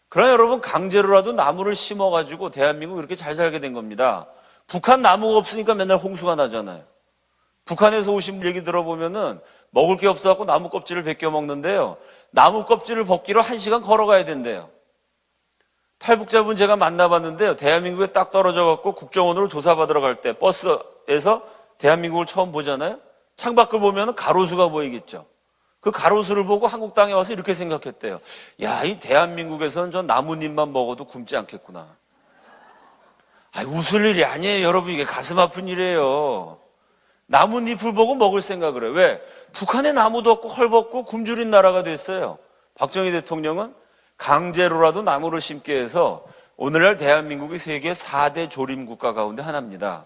그러나 여러분 강제로라도 나무를 심어가지고 대한민국이 이렇게 잘 살게 된 겁니다. 북한 나무가 없으니까 맨날 홍수가 나잖아요. 북한에서 오신 얘기 들어보면은 먹을 게 없어갖고 나무 껍질을 벗겨 먹는데요. 나무 껍질을 벗기로 1시간 걸어가야 된대요. 탈북자분 제가 만나봤는데요. 대한민국에 딱 떨어져갖고 국정원으로 조사받으러 갈 때 버스에서 대한민국을 처음 보잖아요. 창밖을 보면 가로수가 보이겠죠. 그 가로수를 보고 한국 땅에 와서 이렇게 생각했대요. 야, 이 대한민국에서는 저 나뭇잎만 먹어도 굶지 않겠구나. 아, 웃을 일이 아니에요. 여러분 이게 가슴 아픈 일이에요. 나뭇잎을 보고 먹을 생각을 해요. 왜? 북한에 나무도 없고 헐벗고 굶주린 나라가 됐어요. 박정희 대통령은 강제로라도 나무를 심게 해서 오늘날 대한민국이 세계 4대 조림국가 가운데 하나입니다.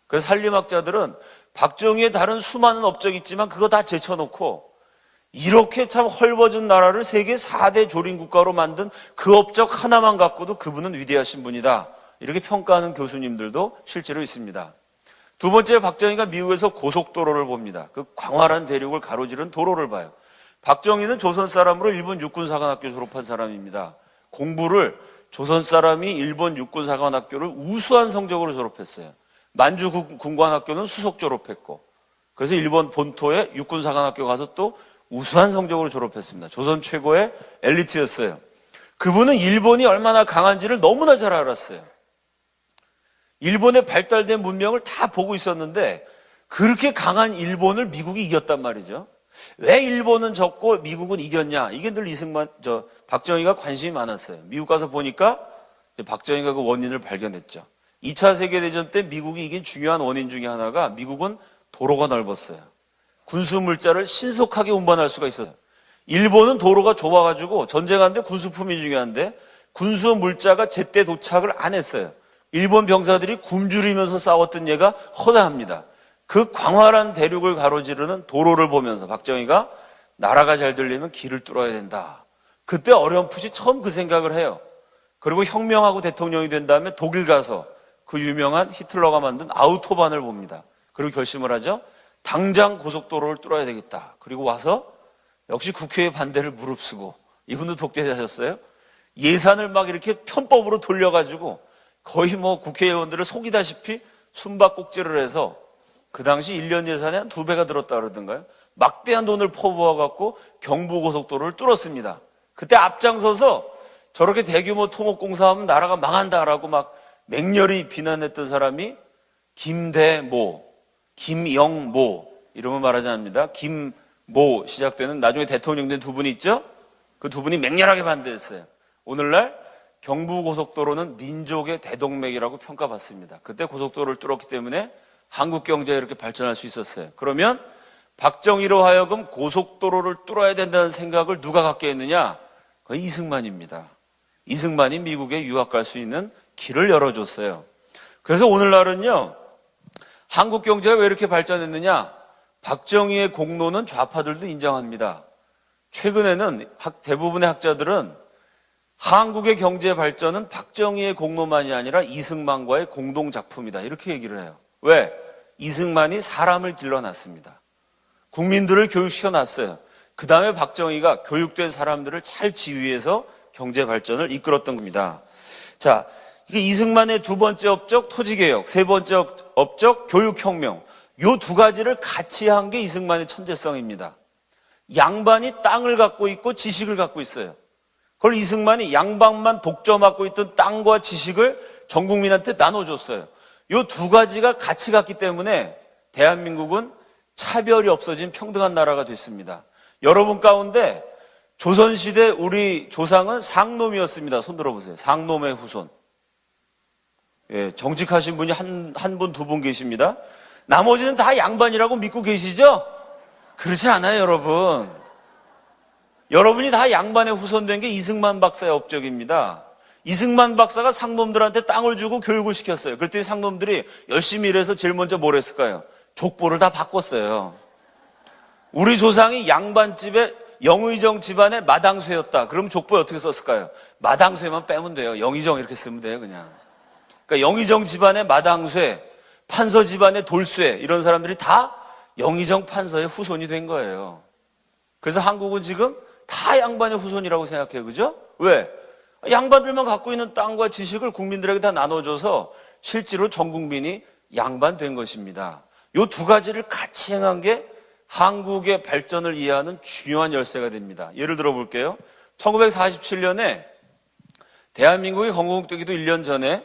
그래서 산림학자들은 박정희의 다른 수많은 업적이 있지만 그거 다 제쳐놓고 이렇게 참 헐벗은 나라를 세계 4대 조림국가로 만든 그 업적 하나만 갖고도 그분은 위대하신 분이다. 이렇게 평가하는 교수님들도 실제로 있습니다. 두 번째, 박정희가 미국에서 고속도로를 봅니다. 그 광활한 대륙을 가로지른 도로를 봐요. 박정희는 조선 사람으로 일본 육군사관학교 졸업한 사람입니다. 공부를 조선 사람이 일본 육군사관학교를 우수한 성적으로 졸업했어요. 만주 군관학교는 수석 졸업했고 그래서 일본 본토의 육군사관학교 가서 또 우수한 성적으로 졸업했습니다. 조선 최고의 엘리트였어요. 그분은 일본이 얼마나 강한지를 너무나 잘 알았어요. 일본의 발달된 문명을 다 보고 있었는데 그렇게 강한 일본을 미국이 이겼단 말이죠. 왜 일본은 졌고 미국은 이겼냐? 이게 늘 박정희가 관심이 많았어요. 미국 가서 보니까 박정희가 그 원인을 발견했죠. 2차 세계대전 때 미국이 이긴 중요한 원인 중에 하나가 미국은 도로가 넓었어요. 군수 물자를 신속하게 운반할 수가 있어요. 일본은 도로가 좁아가지고 전쟁하는데 군수품이 중요한데 군수 물자가 제때 도착을 안 했어요. 일본 병사들이 굶주리면서 싸웠던 예가 허다합니다. 그 광활한 대륙을 가로지르는 도로를 보면서 박정희가 나라가 잘 되려면 길을 뚫어야 된다. 그때 어렴풋이 처음 그 생각을 해요. 그리고 혁명하고 대통령이 된 다음에 독일 가서 그 유명한 히틀러가 만든 아우토반을 봅니다. 그리고 결심을 하죠. 당장 고속도로를 뚫어야 되겠다. 그리고 와서 역시 국회의 반대를 무릅쓰고, 이분도 독재자셨어요. 예산을 막 이렇게 편법으로 돌려가지고 거의 뭐 국회의원들을 속이다시피 숨바꼭질을 해서 그 당시 1년 예산에 한 2배가 들었다 그러던가요? 막대한 돈을 퍼부어갖고 경부고속도로를 뚫었습니다. 그때 앞장서서 저렇게 대규모 통업공사하면 나라가 망한다라고 막 맹렬히 비난했던 사람이 김대모, 김영모, 이름은 말하지 않습니다. 김모 시작되는 나중에 대통령 된 두 분이 있죠? 그 두 분이 맹렬하게 반대했어요. 오늘날 경부고속도로는 민족의 대동맥이라고 평가받습니다. 그때 고속도로를 뚫었기 때문에 한국 경제가 이렇게 발전할 수 있었어요. 그러면 박정희로 하여금 고속도로를 뚫어야 된다는 생각을 누가 갖게 했느냐? 그건 이승만입니다. 이승만이 미국에 유학 갈 수 있는 길을 열어줬어요. 그래서 오늘날은요, 한국 경제가 왜 이렇게 발전했느냐? 박정희의 공로는 좌파들도 인정합니다. 최근에는 대부분의 학자들은 한국의 경제 발전은 박정희의 공로만이 아니라 이승만과의 공동작품이다, 이렇게 얘기를 해요. 왜? 이승만이 사람을 길러놨습니다. 국민들을 교육시켜놨어요. 그 다음에 박정희가 교육된 사람들을 잘 지휘해서 경제 발전을 이끌었던 겁니다. 자, 이게 이승만의 두 번째 업적 토지개혁, 세 번째 업적 교육혁명, 요 두 가지를 같이 한 게 이승만의 천재성입니다. 양반이 땅을 갖고 있고 지식을 갖고 있어요. 그걸 이승만이 양반만 독점하고 있던 땅과 지식을 전 국민한테 나눠줬어요. 요 두 가지가 같이 갔기 때문에 대한민국은 차별이 없어진 평등한 나라가 됐습니다. 여러분 가운데 조선시대 우리 조상은 상놈이었습니다. 손 들어보세요. 상놈의 후손. 예, 정직하신 분이 한 분, 두 분 계십니다. 나머지는 다 양반이라고 믿고 계시죠? 그렇지 않아요, 여러분. 여러분이 다 양반의 후손된 게 이승만 박사의 업적입니다. 이승만 박사가 상놈들한테 땅을 주고 교육을 시켰어요. 그랬더니 상놈들이 열심히 일해서 제일 먼저 뭘 했을까요? 족보를 다 바꿨어요. 우리 조상이 양반집에 영의정 집안의 마당쇠였다. 그럼 족보에 어떻게 썼을까요? 마당쇠만 빼면 돼요. 영의정 이렇게 쓰면 돼요, 그냥. 그러니까 영의정 집안의 마당쇠, 판서 집안의 돌쇠, 이런 사람들이 다 영의정 판서의 후손이 된 거예요. 그래서 한국은 지금 다 양반의 후손이라고 생각해요. 그죠? 왜? 양반들만 갖고 있는 땅과 지식을 국민들에게 다 나눠줘서 실제로 전 국민이 양반된 것입니다. 이 두 가지를 같이 행한 게 한국의 발전을 이해하는 중요한 열쇠가 됩니다. 예를 들어 볼게요. 1947년에 대한민국이 건국되기도 1년 전에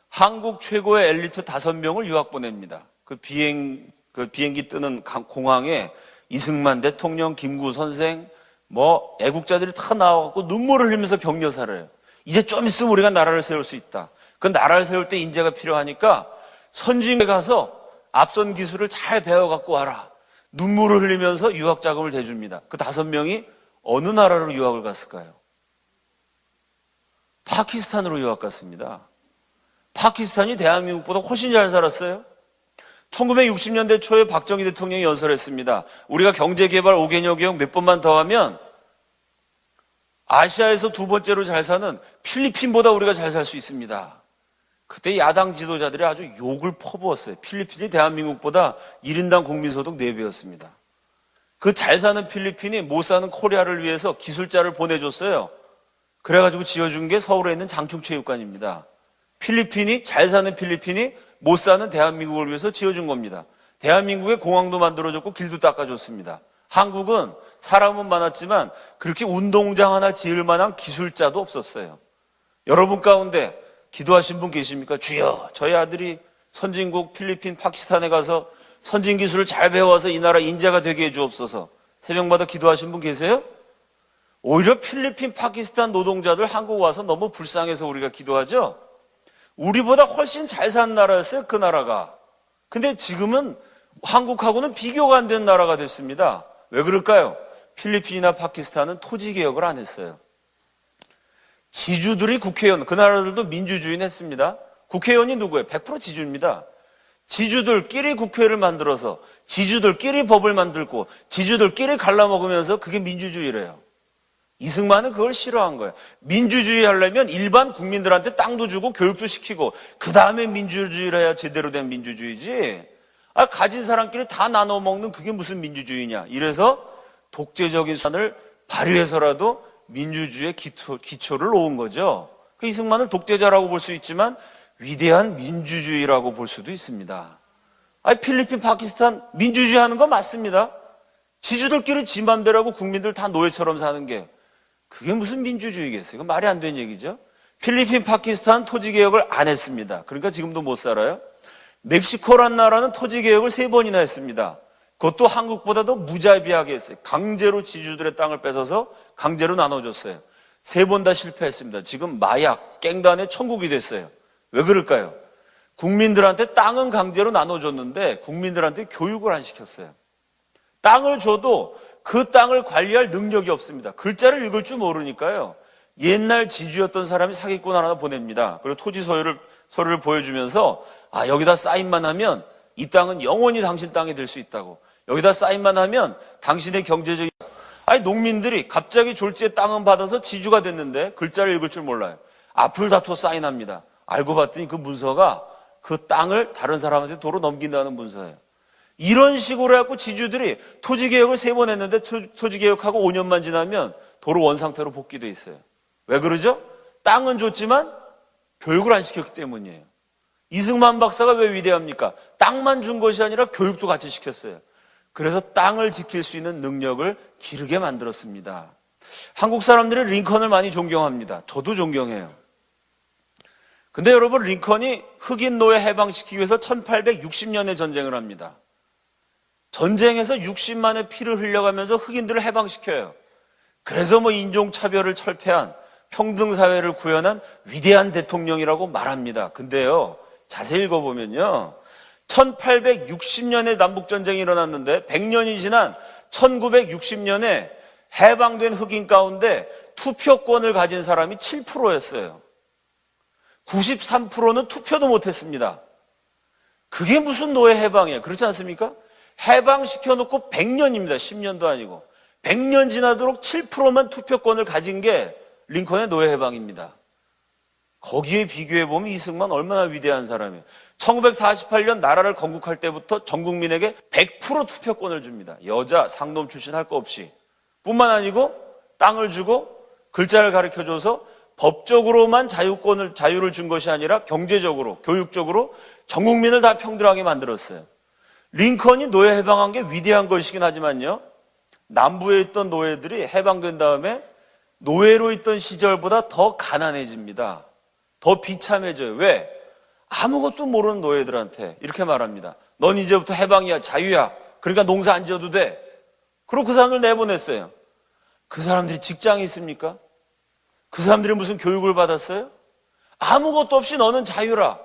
한국 최고의 엘리트 5명을 유학 보냅니다. 그 비행기 뜨는 공항에 이승만 대통령, 김구 선생, 뭐 애국자들이 다 나와갖고 눈물을 흘리면서 격려사를 해요. 이제 좀 있으면 우리가 나라를 세울 수 있다. 그 나라를 세울 때 인재가 필요하니까 선진국에 가서 앞선 기술을 잘 배워갖고 와라. 눈물을 흘리면서 유학 자금을 대줍니다. 그 5명이 어느 나라로 유학을 갔을까요? 파키스탄으로 유학 갔습니다. 파키스탄이 대한민국보다 훨씬 잘 살았어요. 1960년대 초에 박정희 대통령이 연설했습니다. 우리가 경제개발 5개년 개혁 몇 번만 더 하면 아시아에서 두 번째로 잘 사는 필리핀보다 우리가 잘 살 수 있습니다. 그때 야당 지도자들이 아주 욕을 퍼부었어요. 필리핀이 대한민국보다 1인당 국민소득 4배였습니다. 그 잘 사는 필리핀이 못 사는 코리아를 위해서 기술자를 보내줬어요. 그래가지고 지어준 게 서울에 있는 장충체육관입니다. 필리핀이, 잘 사는 필리핀이 못 사는 대한민국을 위해서 지어준 겁니다. 대한민국에 공항도 만들어줬고 길도 닦아줬습니다. 한국은 사람은 많았지만 그렇게 운동장 하나 지을 만한 기술자도 없었어요. 여러분 가운데 기도하신 분 계십니까? 주여, 저희 아들이 선진국 필리핀, 파키스탄에 가서 선진기술을 잘 배워서 이 나라 인재가 되게 해주옵소서. 새벽마다 기도하신 분 계세요? 오히려 필리핀, 파키스탄 노동자들 한국 와서 너무 불쌍해서 우리가 기도하죠? 우리보다 훨씬 잘 사는 나라였어요, 그 나라가. 근데 지금은 한국하고는 비교가 안 되는 나라가 됐습니다. 왜 그럴까요? 필리핀이나 파키스탄은 토지개혁을 안 했어요. 지주들이 국회의원, 그 나라들도 민주주의는 했습니다. 국회의원이 누구예요? 100% 지주입니다. 지주들끼리 국회를 만들어서 지주들끼리 법을 만들고 지주들끼리 갈라먹으면서 그게 민주주의래요. 이승만은 그걸 싫어한 거예요. 민주주의 하려면 일반 국민들한테 땅도 주고 교육도 시키고 그 다음에 민주주의를 해야 제대로 된 민주주의지. 가진 사람끼리 다 나눠 먹는 그게 무슨 민주주의냐. 이래서 독재적인 수단을 발휘해서라도 민주주의의 기초를 놓은 거죠. 이승만을 독재자라고 볼 수 있지만 위대한 민주주의라고 볼 수도 있습니다. 필리핀, 파키스탄 민주주의 하는 거 맞습니다. 지주들끼리 지 맘대로 하고 국민들 다 노예처럼 사는 게 그게 무슨 민주주의겠어요? 이거 말이 안 되는 얘기죠. 필리핀, 파키스탄 토지개혁을 안 했습니다. 그러니까 지금도 못 살아요. 멕시코란 나라는 토지개혁을 3번이나 했습니다. 그것도 한국보다도 무자비하게 했어요. 강제로 지주들의 땅을 뺏어서 강제로 나눠줬어요. 3번 다 실패했습니다. 지금 마약, 갱단의 천국이 됐어요. 왜 그럴까요? 국민들한테 땅은 강제로 나눠줬는데 국민들한테 교육을 안 시켰어요. 땅을 줘도 그 땅을 관리할 능력이 없습니다. 글자를 읽을 줄 모르니까요. 옛날 지주였던 사람이 사기꾼 하나 보냅니다. 그리고 토지 서류를 보여주면서 여기다 사인만 하면 이 땅은 영원히 당신 땅이 될 수 있다고. 여기다 사인만 하면 당신의 경제적인 농민들이 갑자기 졸지에 땅은 받아서 지주가 됐는데 글자를 읽을 줄 몰라요. 앞을 다투어 사인합니다. 알고 봤더니 그 문서가 그 땅을 다른 사람한테 도로 넘긴다는 문서예요. 이런 식으로 해갖고 지주들이 토지개혁을 3번 했는데 토지개혁하고 5년만 지나면 도로 원상태로 복귀돼 있어요. 왜 그러죠? 땅은 줬지만 교육을 안 시켰기 때문이에요. 이승만 박사가 왜 위대합니까? 땅만 준 것이 아니라 교육도 같이 시켰어요. 그래서 땅을 지킬 수 있는 능력을 기르게 만들었습니다. 한국 사람들이 링컨을 많이 존경합니다. 저도 존경해요. 근데 여러분, 링컨이 흑인 노예 해방시키기 위해서 1860년에 전쟁을 합니다. 전쟁에서 60만의 피를 흘려가면서 흑인들을 해방시켜요. 그래서 인종차별을 철폐한 평등사회를 구현한 위대한 대통령이라고 말합니다. 근데요, 자세히 읽어보면요, 1860년에 남북전쟁이 일어났는데 100년이 지난 1960년에 해방된 흑인 가운데 투표권을 가진 사람이 7%였어요. 93%는 투표도 못했습니다. 그게 무슨 노예 해방이에요? 그렇지 않습니까? 해방시켜놓고 100년입니다. 10년도 아니고. 100년 지나도록 7%만 투표권을 가진 게 링컨의 노예 해방입니다. 거기에 비교해보면 이승만 얼마나 위대한 사람이에요. 1948년 나라를 건국할 때부터 전 국민에게 100% 투표권을 줍니다. 여자, 상놈 출신 할 거 없이. 뿐만 아니고 땅을 주고 글자를 가르쳐줘서 법적으로만 자유를 준 것이 아니라 경제적으로, 교육적으로 전 국민을 다 평등하게 만들었어요. 링컨이 노예 해방한 게 위대한 것이긴 하지만요, 남부에 있던 노예들이 해방된 다음에 노예로 있던 시절보다 더 가난해집니다. 더 비참해져요. 왜? 아무것도 모르는 노예들한테 이렇게 말합니다. 넌 이제부터 해방이야, 자유야. 그러니까 농사 안 지어도 돼. 그리고 그 사람들 내보냈어요. 그 사람들이 직장이 있습니까? 그 사람들이 무슨 교육을 받았어요? 아무것도 없이 너는 자유라.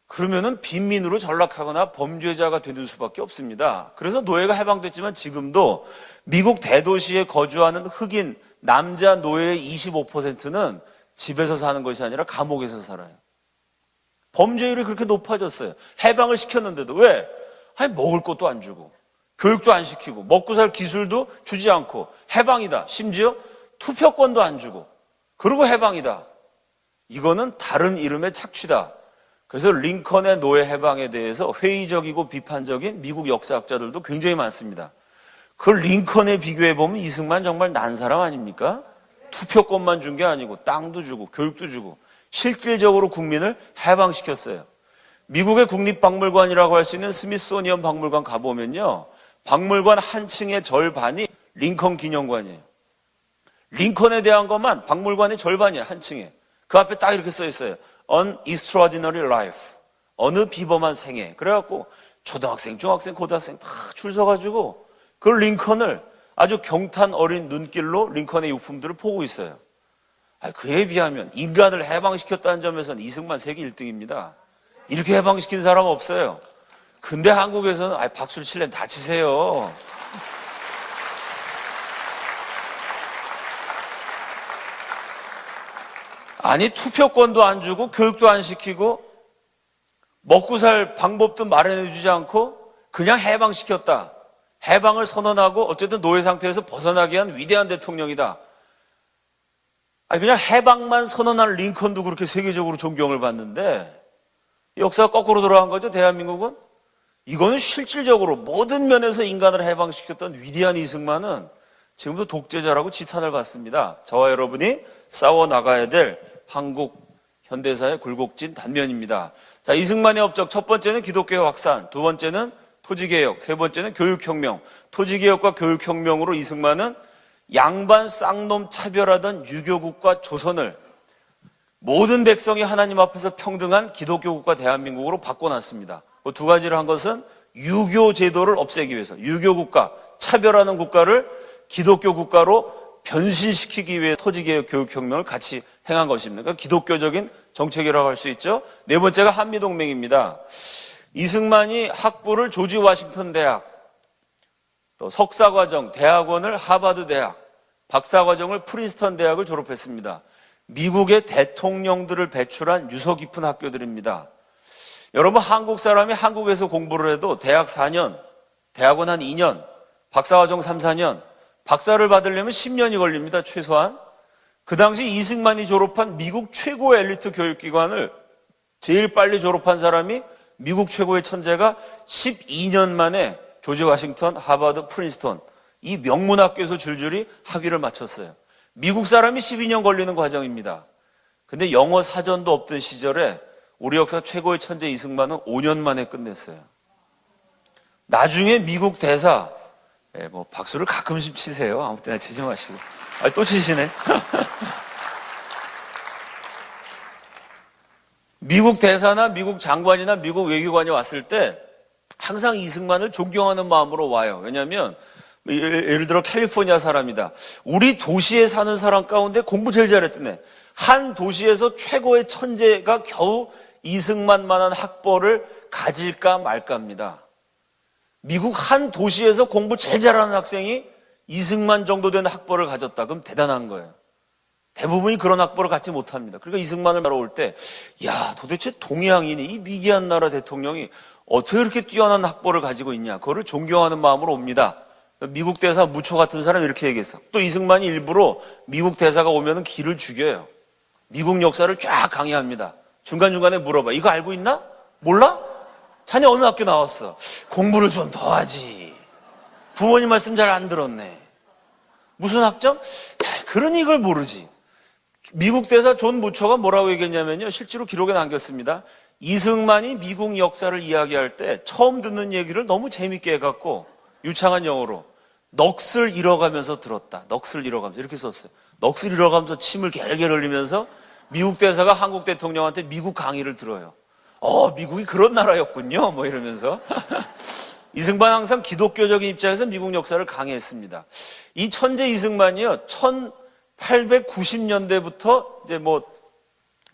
그러면은 빈민으로 전락하거나 범죄자가 되는 수밖에 없습니다. 그래서 노예가 해방됐지만 지금도 미국 대도시에 거주하는 흑인 남자 노예의 25%는 집에서 사는 것이 아니라 감옥에서 살아요. 범죄율이 그렇게 높아졌어요. 해방을 시켰는데도. 왜? 먹을 것도 안 주고 교육도 안 시키고 먹고 살 기술도 주지 않고 해방이다. 심지어 투표권도 안 주고 그리고 해방이다. 이거는 다른 이름의 착취다. 그래서 링컨의 노예 해방에 대해서 회의적이고 비판적인 미국 역사학자들도 굉장히 많습니다. 그걸 링컨에 비교해보면 이승만 정말 난 사람 아닙니까? 투표권만 준 게 아니고 땅도 주고 교육도 주고 실질적으로 국민을 해방시켰어요. 미국의 국립박물관이라고 할 수 있는 스미소니언 박물관 가보면요, 박물관 한 층의 절반이 링컨 기념관이에요. 링컨에 대한 것만 박물관의 절반이에요. 한 층에. 그 앞에 딱 이렇게 써 있어요. An extraordinary life. 어느 비범한 생애. 그래갖고 초등학생, 중학생, 고등학생 다 줄 서가지고 그 링컨을 아주 경탄 어린 눈길로 링컨의 유품들을 보고 있어요. 그에 비하면 인간을 해방시켰다는 점에서는 이승만 세계 1등입니다. 이렇게 해방시킨 사람 없어요. 근데 한국에서는 박수를 치려면 다 치세요. 아니, 투표권도 안 주고 교육도 안 시키고 먹고 살 방법도 마련해 주지 않고 그냥 해방시켰다. 해방을 선언하고 어쨌든 노예 상태에서 벗어나게 한 위대한 대통령이다. 아니, 그냥 해방만 선언한 링컨도 그렇게 세계적으로 존경을 받는데 역사가 거꾸로 돌아간 거죠, 대한민국은. 이거는 실질적으로 모든 면에서 인간을 해방시켰던 위대한 이승만은 지금도 독재자라고 지탄을 받습니다. 저와 여러분이 싸워나가야 될 한국 현대사의 굴곡진 단면입니다. 자, 이승만의 업적, 첫 번째는 기독교의 확산, 두 번째는 토지개혁, 세 번째는 교육혁명. 토지개혁과 교육혁명으로 이승만은 양반 쌍놈 차별하던 유교국가 조선을 모든 백성이 하나님 앞에서 평등한 기독교국가 대한민국으로 바꿔놨습니다. 그 두 가지를 한 것은 유교 제도를 없애기 위해서, 유교국가, 차별하는 국가를 기독교 국가로 변신시키기 위해 토지개혁, 교육혁명을 같이 행한 것입니다. 그러니까 기독교적인 정책이라고 할 수 있죠. 네 번째가 한미동맹입니다. 이승만이 학부를 조지 워싱턴 대학, 또 석사과정, 대학원을 하버드 대학, 박사과정을 프린스턴 대학을 졸업했습니다. 미국의 대통령들을 배출한 유서 깊은 학교들입니다. 여러분, 한국 사람이 한국에서 공부를 해도 대학 4년, 대학원 한 2년, 박사과정 3, 4년, 박사를 받으려면 10년이 걸립니다, 최소한. 그 당시 이승만이 졸업한 미국 최고의 엘리트 교육기관을 제일 빨리 졸업한 사람이 미국 최고의 천재가 12년 만에 조지 워싱턴, 하버드, 프린스턴 이 명문학교에서 줄줄이 학위를 마쳤어요. 미국 사람이 12년 걸리는 과정입니다. 근데 영어 사전도 없던 시절에 우리 역사 최고의 천재 이승만은 5년 만에 끝냈어요. 나중에 미국 대사, 뭐 박수를 가끔씩 치세요. 아무 때나 치지 마시고. 또 치시네. 미국 대사나 미국 장관이나 미국 외교관이 왔을 때 항상 이승만을 존경하는 마음으로 와요. 왜냐하면 예를 들어 캘리포니아 사람이다. 우리 도시에 사는 사람 가운데 공부 제일 잘했더네. 한 도시에서 최고의 천재가 겨우 이승만만한 학벌을 가질까 말까입니다. 미국 한 도시에서 공부 제일 잘하는 학생이 이승만 정도 되는 학벌을 가졌다. 그럼 대단한 거예요. 대부분이 그런 학벌을 갖지 못합니다. 그러니까 이승만을 바라볼 때, 야, 도대체 동양인이 이 미개한 나라 대통령이 어떻게 그렇게 뛰어난 학벌을 가지고 있냐. 그거를 존경하는 마음으로 옵니다. 미국 대사 무초 같은 사람이 이렇게 얘기했어. 또 이승만이 일부러 미국 대사가 오면은 기를 죽여요. 미국 역사를 쫙 강의합니다. 중간중간에 물어봐. 이거 알고 있나? 몰라? 자네 어느 학교 나왔어? 공부를 좀 더 하지. 부모님 말씀 잘 안 들었네. 무슨 학점? 그러니 이걸 모르지. 미국 대사 존 무초가 뭐라고 얘기했냐면요. 실제로 기록에 남겼습니다. 이승만이 미국 역사를 이야기할 때 처음 듣는 얘기를 너무 재밌게 해갖고 유창한 영어로 넋을 잃어가면서 들었다. 넋을 잃어가면서 이렇게 썼어요. 넋을 잃어가면서 침을 갤갤 흘리면서 미국 대사가 한국 대통령한테 미국 강의를 들어요. 미국이 그런 나라였군요. 뭐 이러면서. 이승만 항상 기독교적인 입장에서 미국 역사를 강의했습니다. 이 천재 이승만이요. 1890년대부터 이제 뭐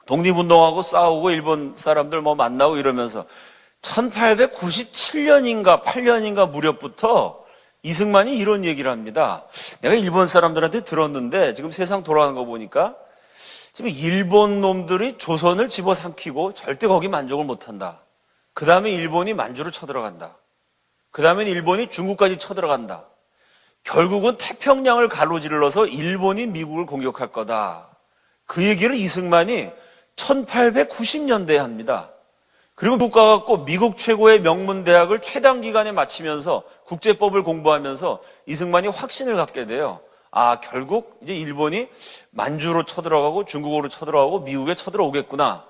독립운동하고 싸우고 일본 사람들 뭐 만나고 이러면서 1897년인가 8년인가 무렵부터 이승만이 이런 얘기를 합니다. 내가 일본 사람들한테 들었는데 지금 세상 돌아가는 거 보니까 지금 일본 놈들이 조선을 집어삼키고 절대 거기 만족을 못한다. 그 다음에 일본이 만주를 쳐들어간다. 그 다음에 일본이 중국까지 쳐들어간다. 결국은 태평양을 가로질러서 일본이 미국을 공격할 거다. 그 얘기를 이승만이 1890년대에 합니다. 그리고 미국 가갖고 미국 최고의 명문대학을 최단 기간에 마치면서 국제법을 공부하면서 이승만이 확신을 갖게 돼요. 결국 이제 일본이 만주로 쳐들어가고 중국으로 쳐들어가고 미국에 쳐들어오겠구나.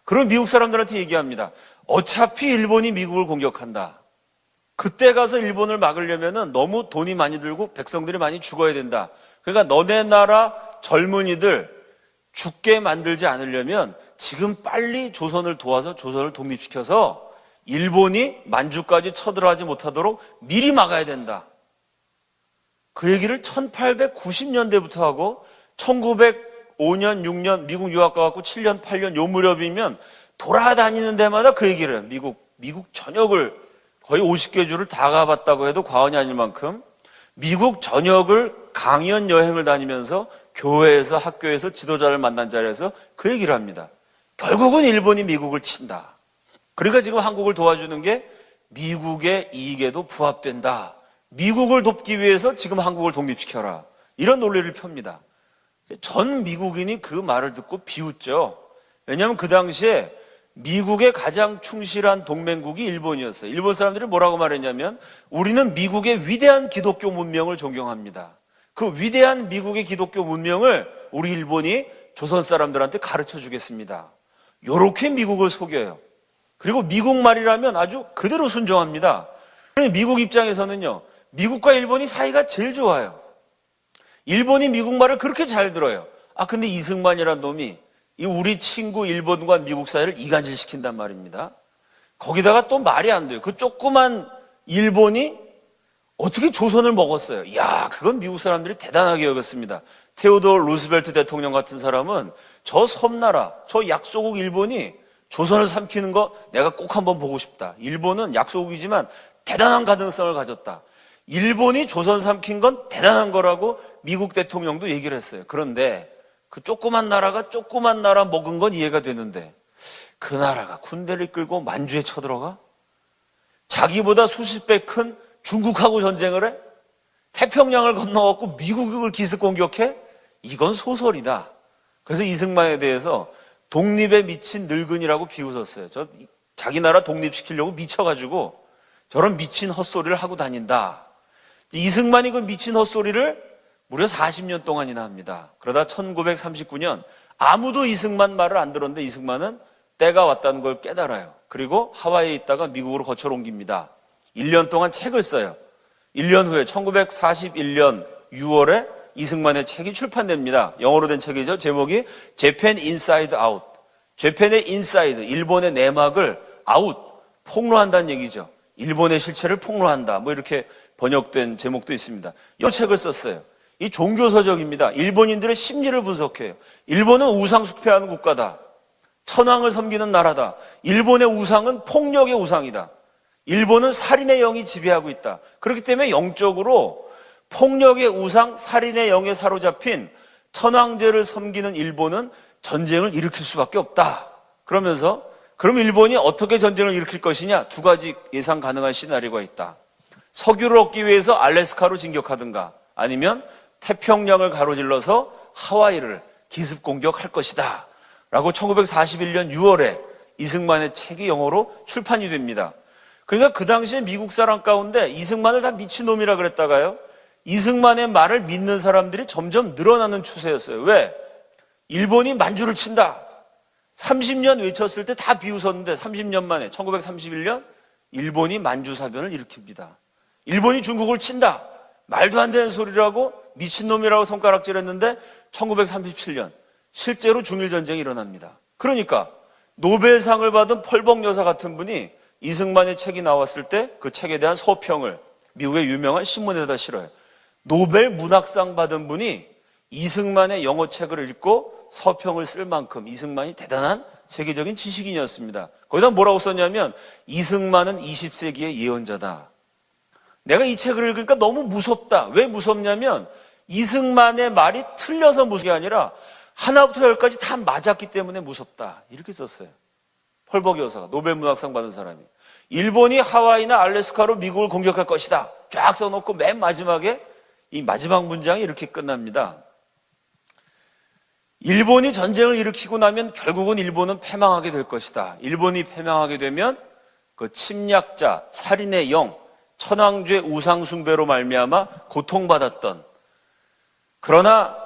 그럼 미국 사람들한테 얘기합니다. 어차피 일본이 미국을 공격한다. 그때 가서 일본을 막으려면은 너무 돈이 많이 들고 백성들이 많이 죽어야 된다. 그러니까 너네 나라 젊은이들 죽게 만들지 않으려면 지금 빨리 조선을 도와서 조선을 독립시켜서 일본이 만주까지 쳐들어가지 못하도록 미리 막아야 된다. 그 얘기를 1890년대부터 하고 1905년, 6년 미국 유학 가갖고 7년, 8년 요 무렵이면 돌아다니는 데마다 그 얘기를 해요. 미국 전역을 거의 50개 주를 다 가봤다고 해도 과언이 아닐 만큼 미국 전역을 강연 여행을 다니면서 교회에서 학교에서 지도자를 만난 자리에서 그 얘기를 합니다. 결국은 일본이 미국을 친다. 그러니까 지금 한국을 도와주는 게 미국의 이익에도 부합된다. 미국을 돕기 위해서 지금 한국을 독립시켜라. 이런 논리를 펴니다. 전 미국인이 그 말을 듣고 비웃죠. 왜냐하면 그 당시에 미국의 가장 충실한 동맹국이 일본이었어요. 일본 사람들이 뭐라고 말했냐면 우리는 미국의 위대한 기독교 문명을 존경합니다. 그 위대한 미국의 기독교 문명을 우리 일본이 조선 사람들한테 가르쳐 주겠습니다. 요렇게 미국을 속여요. 그리고 미국 말이라면 아주 그대로 순종합니다. 미국 입장에서는요, 미국과 일본이 사이가 제일 좋아요. 일본이 미국 말을 그렇게 잘 들어요. 근데 이승만이란 놈이 이 우리 친구 일본과 미국 사이를 이간질시킨단 말입니다. 거기다가 또 말이 안 돼요. 그 조그만 일본이 어떻게 조선을 먹었어요. 이야, 그건 미국 사람들이 대단하게 여겼습니다. 테오도어 루스벨트 대통령 같은 사람은 저 섬나라, 저 약소국 일본이 조선을 삼키는 거 내가 꼭 한번 보고 싶다. 일본은 약소국이지만 대단한 가능성을 가졌다. 일본이 조선 삼킨 건 대단한 거라고 미국 대통령도 얘기를 했어요. 그런데 그 조그만 나라가 조그만 나라 먹은 건 이해가 되는데 그 나라가 군대를 끌고 만주에 쳐들어가? 자기보다 수십 배 큰 중국하고 전쟁을 해? 태평양을 건너갖고 미국을 기습 공격해? 이건 소설이다. 그래서 이승만에 대해서 독립에 미친 늙은이라고 비웃었어요. 자기 나라 독립시키려고 미쳐가지고 저런 미친 헛소리를 하고 다닌다. 이승만이 그 미친 헛소리를 무려 40년 동안이나 합니다. 그러다 1939년 아무도 이승만 말을 안 들었는데 이승만은 때가 왔다는 걸 깨달아요. 그리고 하와이에 있다가 미국으로 거쳐 옮깁니다. 1년 동안 책을 써요. 1년 후에 1941년 6월에 이승만의 책이 출판됩니다. 영어로 된 책이죠. 제목이 Japan Inside Out. 재팬의 인사이드, 일본의 내막을 아웃, 폭로한다는 얘기죠. 일본의 실체를 폭로한다. 뭐 이렇게 번역된 제목도 있습니다. 이 책을 썼어요. 이 종교서적입니다. 일본인들의 심리를 분석해요. 일본은 우상 숭배하는 국가다. 천황을 섬기는 나라다. 일본의 우상은 폭력의 우상이다. 일본은 살인의 영이 지배하고 있다. 그렇기 때문에 영적으로 폭력의 우상, 살인의 영에 사로잡힌 천황제를 섬기는 일본은 전쟁을 일으킬 수밖에 없다. 그러면서 그럼 일본이 어떻게 전쟁을 일으킬 것이냐? 두 가지 예상 가능한 시나리오가 있다. 석유를 얻기 위해서 알래스카로 진격하든가 아니면 태평양을 가로질러서 하와이를 기습 공격할 것이다. 라고 1941년 6월에 이승만의 책이 영어로 출판이 됩니다. 그러니까 그 당시에 미국 사람 가운데 이승만을 다 미친놈이라 그랬다가요. 이승만의 말을 믿는 사람들이 점점 늘어나는 추세였어요. 왜? 일본이 만주를 친다. 30년 외쳤을 때 다 비웃었는데 30년 만에 1931년 일본이 만주사변을 일으킵니다. 일본이 중국을 친다. 말도 안 되는 소리라고 미친놈이라고 손가락질했는데 1937년 실제로 중일전쟁이 일어납니다. 그러니까 노벨상을 받은 펄벅 여사 같은 분이 이승만의 책이 나왔을 때 그 책에 대한 서평을 미국의 유명한 신문에다 실어요. 노벨 문학상 받은 분이 이승만의 영어책을 읽고 서평을 쓸 만큼 이승만이 대단한 세계적인 지식인이었습니다. 거기다 뭐라고 썼냐면 이승만은 20세기의 예언자다. 내가 이 책을 읽으니까 너무 무섭다. 왜 무섭냐면 이승만의 말이 틀려서 무서운 게 아니라 하나부터 열까지 다 맞았기 때문에 무섭다. 이렇게 썼어요. 펄벅 여사가 노벨 문학상 받은 사람이. 일본이 하와이나 알래스카로 미국을 공격할 것이다. 쫙 써놓고 맨 마지막에 이 마지막 문장이 이렇게 끝납니다. 일본이 전쟁을 일으키고 나면 결국은 일본은 패망하게 될 것이다. 일본이 패망하게 되면 그 침략자, 살인의 영, 천황죄 우상숭배로 말미암아 고통받았던 그러나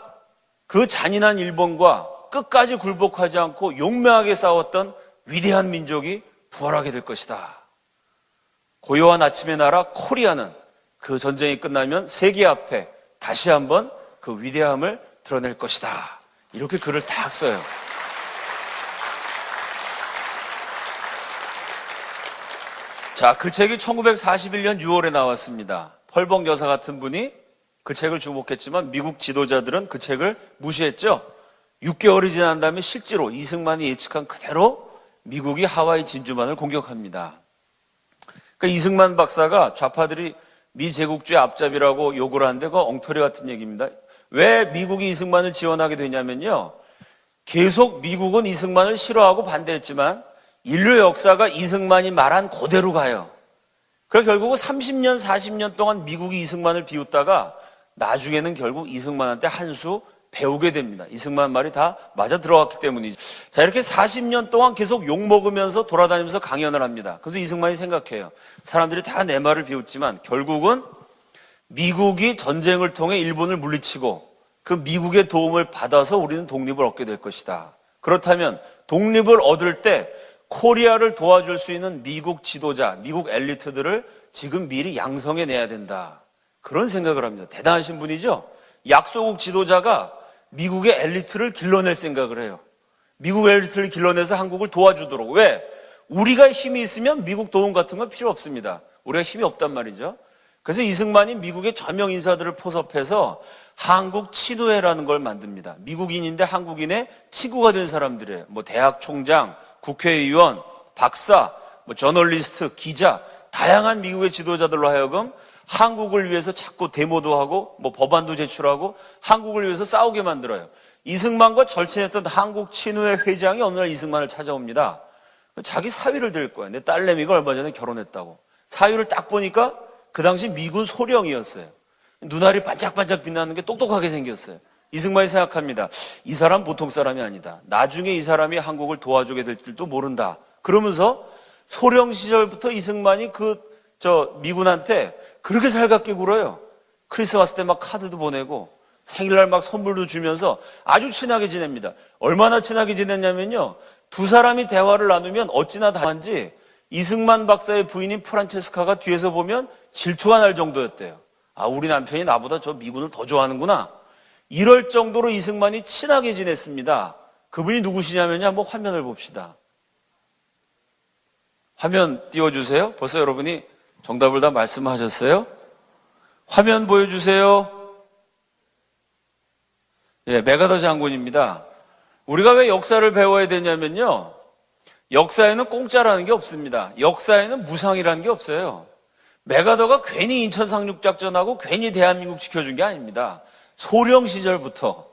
그 잔인한 일본과 끝까지 굴복하지 않고 용맹하게 싸웠던 위대한 민족이 부활하게 될 것이다. 고요한 아침의 나라 코리아는 그 전쟁이 끝나면 세계 앞에 다시 한번 그 위대함을 드러낼 것이다. 이렇게 글을 딱 써요. 자, 그 책이 1941년 6월에 나왔습니다. 펄벅 여사 같은 분이 그 책을 주목했지만 미국 지도자들은 그 책을 무시했죠. 6개월이 지난 다음에 실제로 이승만이 예측한 그대로 미국이 하와이 진주만을 공격합니다. 그러니까 이승만 박사가 좌파들이 미제국주의 앞잡이라고 욕을 하는데 그거 엉터리 같은 얘기입니다. 왜 미국이 이승만을 지원하게 되냐면요. 계속 미국은 이승만을 싫어하고 반대했지만 인류 역사가 이승만이 말한 그대로 가요. 그래서 결국은 30년, 40년 동안 미국이 이승만을 비웃다가 나중에는 결국 이승만한테 한 수 배우게 됩니다. 이승만 말이 다 맞아 들어갔기 때문이죠. 자, 이렇게 40년 동안 계속 욕먹으면서 돌아다니면서 강연을 합니다. 그래서 이승만이 생각해요. 사람들이 다 내 말을 비웃지만 결국은 미국이 전쟁을 통해 일본을 물리치고 그 미국의 도움을 받아서 우리는 독립을 얻게 될 것이다. 그렇다면 독립을 얻을 때 코리아를 도와줄 수 있는 미국 지도자, 미국 엘리트들을 지금 미리 양성해내야 된다. 그런 생각을 합니다. 대단하신 분이죠? 약소국 지도자가 미국의 엘리트를 길러낼 생각을 해요. 미국 엘리트를 길러내서 한국을 도와주도록. 왜? 우리가 힘이 있으면 미국 도움 같은 건 필요 없습니다. 우리가 힘이 없단 말이죠. 그래서 이승만이 미국의 저명 인사들을 포섭해서 한국 친우회라는 걸 만듭니다. 미국인인데 한국인의 친구가 된 사람들이에요. 뭐 대학 총장, 국회의원, 박사, 뭐 저널리스트, 기자, 다양한 미국의 지도자들로 하여금 한국을 위해서 자꾸 데모도 하고 뭐 법안도 제출하고 한국을 위해서 싸우게 만들어요. 이승만과 절친했던 한국 친우회 회장이 어느 날 이승만을 찾아옵니다. 자기 사위를 들 거야. 내 딸내미가 얼마 전에 결혼했다고. 사위를 딱 보니까 그 당시 미군 소령이었어요. 눈알이 반짝반짝 빛나는 게 똑똑하게 생겼어요. 이승만이 생각합니다. 이 사람 보통 사람이 아니다. 나중에 이 사람이 한국을 도와주게 될 줄도 모른다. 그러면서 소령 시절부터 이승만이 미군한테 그렇게 살갑게 굴어요. 크리스마스 때 막 카드도 보내고 생일날 막 선물도 주면서 아주 친하게 지냅니다. 얼마나 친하게 지냈냐면요. 두 사람이 대화를 나누면 어찌나 다한지 이승만 박사의 부인인 프란체스카가 뒤에서 보면 질투가 날 정도였대요. 아, 우리 남편이 나보다 저 미군을 더 좋아하는구나. 이럴 정도로 이승만이 친하게 지냈습니다. 그분이 누구시냐면요. 한번 화면을 봅시다. 화면 띄워주세요. 벌써 여러분이 정답을 다 말씀하셨어요? 화면 보여주세요. 예, 메가더 장군입니다. 우리가 왜 역사를 배워야 되냐면요. 역사에는 공짜라는 게 없습니다. 역사에는 무상이라는 게 없어요. 메가더가 괜히 인천 상륙작전하고 괜히 대한민국 지켜준 게 아닙니다. 소령 시절부터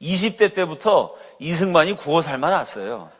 20대 때부터 이승만이 구워 삶아놨어요.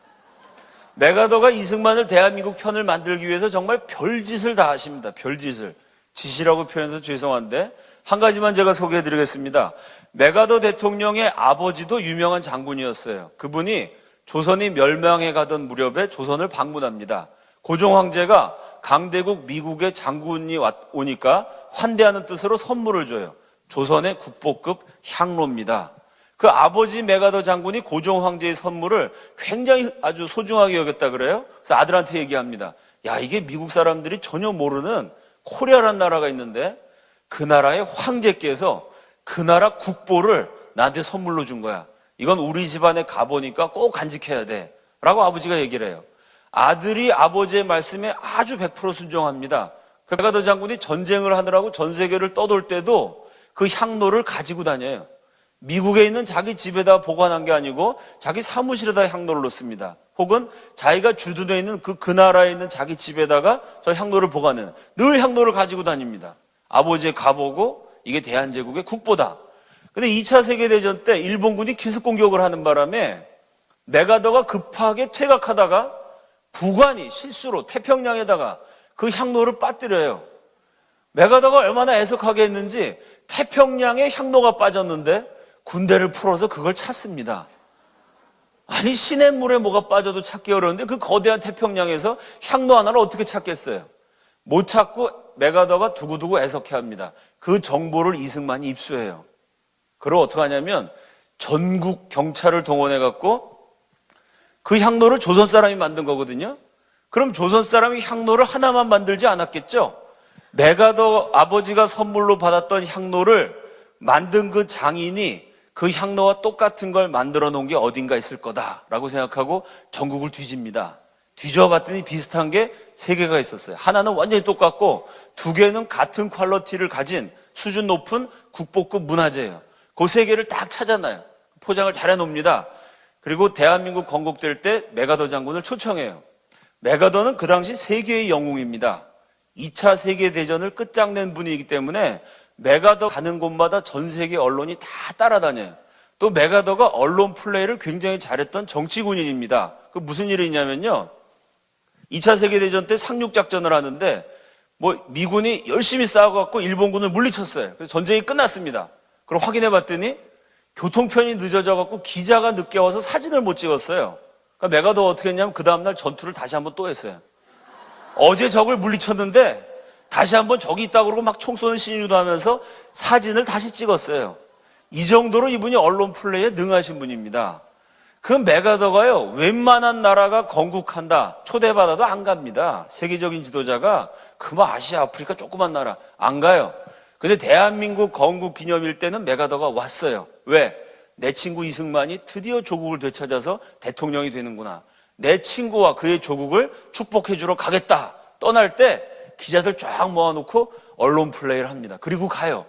메가더가 이승만을 대한민국 편을 만들기 위해서 정말 별짓을 다 하십니다. 별짓을. 짓이라고 표현해서 죄송한데 한 가지만 제가 소개해드리겠습니다. 메가더 대통령의 아버지도 유명한 장군이었어요. 그분이 조선이 멸망해 가던 무렵에 조선을 방문합니다. 고종 황제가 강대국 미국의 장군이 오니까 환대하는 뜻으로 선물을 줘요. 조선의 국보급 향로입니다. 그 아버지 메가더 장군이 고종 황제의 선물을 굉장히 아주 소중하게 여겼다 그래요. 그래서 아들한테 얘기합니다. 야, 이게 미국 사람들이 전혀 모르는 코리아라는 나라가 있는데 그 나라의 황제께서 그 나라 국보를 나한테 선물로 준 거야. 이건 우리 집안에 가보니까 꼭 간직해야 돼. 라고 아버지가 얘기를 해요. 아들이 아버지의 말씀에 아주 100% 순종합니다. 메가더 장군이 전쟁을 하느라고 전 세계를 떠돌 때도 그 향로를 가지고 다녀요. 미국에 있는 자기 집에다 보관한 게 아니고 자기 사무실에다 향로를 놓습니다. 혹은 자기가 주둔해 있는 그 나라에 있는 자기 집에다가 저 향로를 보관해요. 늘 향로를 가지고 다닙니다. 아버지의 가보고 이게 대한제국의 국보다. 근데 2차 세계대전 때 일본군이 기습 공격을 하는 바람에 메가더가 급하게 퇴각하다가 부관이 실수로 태평양에다가 그 향로를 빠뜨려요. 메가더가 얼마나 애석하게 했는지 태평양에 향로가 빠졌는데 군대를 풀어서 그걸 찾습니다. 아니, 시냇물에 뭐가 빠져도 찾기 어려운데 그 거대한 태평양에서 향로 하나를 어떻게 찾겠어요? 못 찾고 메가더가 두고두고 애석해합니다. 그 정보를 이승만이 입수해요. 그걸 어떻게 하냐면 전국 경찰을 동원해갖고 그 향로를 조선 사람이 만든 거거든요. 그럼 조선 사람이 향로를 하나만 만들지 않았겠죠? 메가더 아버지가 선물로 받았던 향로를 만든 그 장인이 그 향로와 똑같은 걸 만들어 놓은 게 어딘가 있을 거다라고 생각하고 전국을 뒤집니다. 뒤져봤더니 비슷한 게 3개가 있었어요. 하나는 완전히 똑같고 2개는 같은 퀄리티를 가진 수준 높은 국보급 문화재예요. 그 3개를 딱 찾아놔요. 포장을 잘 해놓습니다. 그리고 대한민국 건국될 때 메가더 장군을 초청해요. 메가더는 그 당시 세계의 영웅입니다. 2차 세계대전을 끝장낸 분이기 때문에 메가더 가는 곳마다 전 세계 언론이 다 따라다녀요. 또 메가더가 언론 플레이를 굉장히 잘했던 정치군인입니다. 그 무슨 일이 있냐면요. 2차 세계대전 때 상륙작전을 하는데 미군이 열심히 싸워갖고 일본군을 물리쳤어요. 그래서 전쟁이 끝났습니다. 그럼 확인해 봤더니 교통편이 늦어져갖고 기자가 늦게 와서 사진을 못 찍었어요. 그러니까 메가더가 어떻게 했냐면 그 다음날 전투를 다시 한번 또 했어요. 어제 적을 물리쳤는데 다시 한번 적이 있다고 그러고 막 총 쏘는 신유도 하면서 사진을 다시 찍었어요. 이 정도로 이분이 언론 플레이에 능하신 분입니다. 그 메가더가요, 웬만한 나라가 건국한다 초대받아도 안 갑니다. 세계적인 지도자가 아시아, 아프리카 조그만 나라 안 가요. 근데 대한민국 건국 기념일 때는 메가더가 왔어요. 왜? 내 친구 이승만이 드디어 조국을 되찾아서 대통령이 되는구나. 내 친구와 그의 조국을 축복해주러 가겠다. 떠날 때 기자들 쫙 모아놓고 언론 플레이를 합니다. 그리고 가요.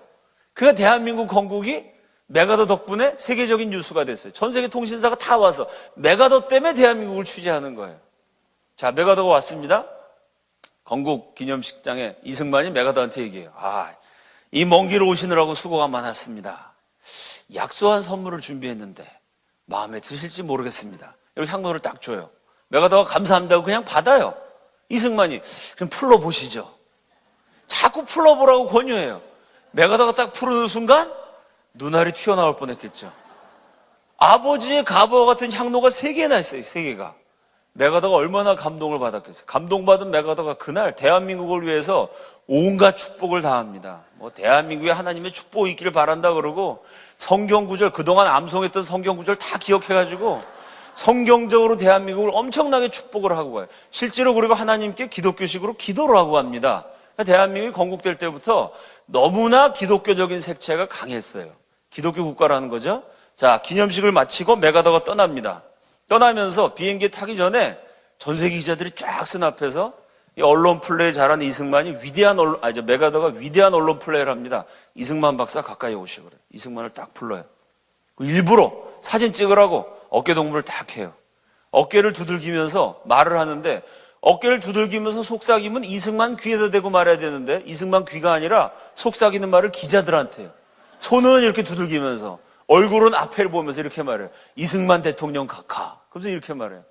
그러니까 대한민국 건국이 메가더 덕분에 세계적인 뉴스가 됐어요. 전 세계 통신사가 다 와서 메가더 때문에 대한민국을 취재하는 거예요. 자, 메가더가 왔습니다. 건국 기념식장에 이승만이 메가더한테 얘기해요. 이 먼 길 오시느라고 수고가 많았습니다. 약소한 선물을 준비했는데 마음에 드실지 모르겠습니다. 이렇게 향로를 딱 줘요. 메가더가 감사합니다고 그냥 받아요. 이승만이 그럼 풀러보시죠. 자꾸 풀러보라고 권유해요. 메가더가 딱 풀어놓은 순간 눈알이 튀어나올 뻔했겠죠. 아버지의 가보와 같은 향로가 3개나 있어요. 3개가. 메가더가 얼마나 감동을 받았겠어요. 감동받은 메가더가 그날 대한민국을 위해서 온갖 축복을 다합니다. 대한민국에 하나님의 축복이 있기를 바란다 그러고 성경 구절, 그동안 암송했던 성경 구절 다 기억해가지고 성경적으로 대한민국을 엄청나게 축복을 하고 가요. 실제로 그리고 하나님께 기독교식으로 기도를 하고 합니다. 대한민국이 건국될 때부터 너무나 기독교적인 색채가 강했어요. 기독교 국가라는 거죠. 자, 기념식을 마치고 메가더가 떠납니다. 떠나면서 비행기에 타기 전에 전 세계 기자들이 쫙 쓴 앞에서 이 언론 플레이 잘하는 이승만이 메가더가 위대한 언론 플레이를 합니다. 이승만 박사 가까이 오시고 그래요. 이승만을 딱 불러요. 일부러 사진 찍으라고 어깨동무를 딱 해요. 어깨를 두들기면서 말을 하는데 어깨를 두들기면서 속삭이면 이승만 귀에다 대고 말해야 되는데 이승만 귀가 아니라 속삭이는 말을 기자들한테 해요. 손은 이렇게 두들기면서 얼굴은 앞에를 보면서 이렇게 말해요. 이승만 대통령 각하. 그래서 이렇게 말해요.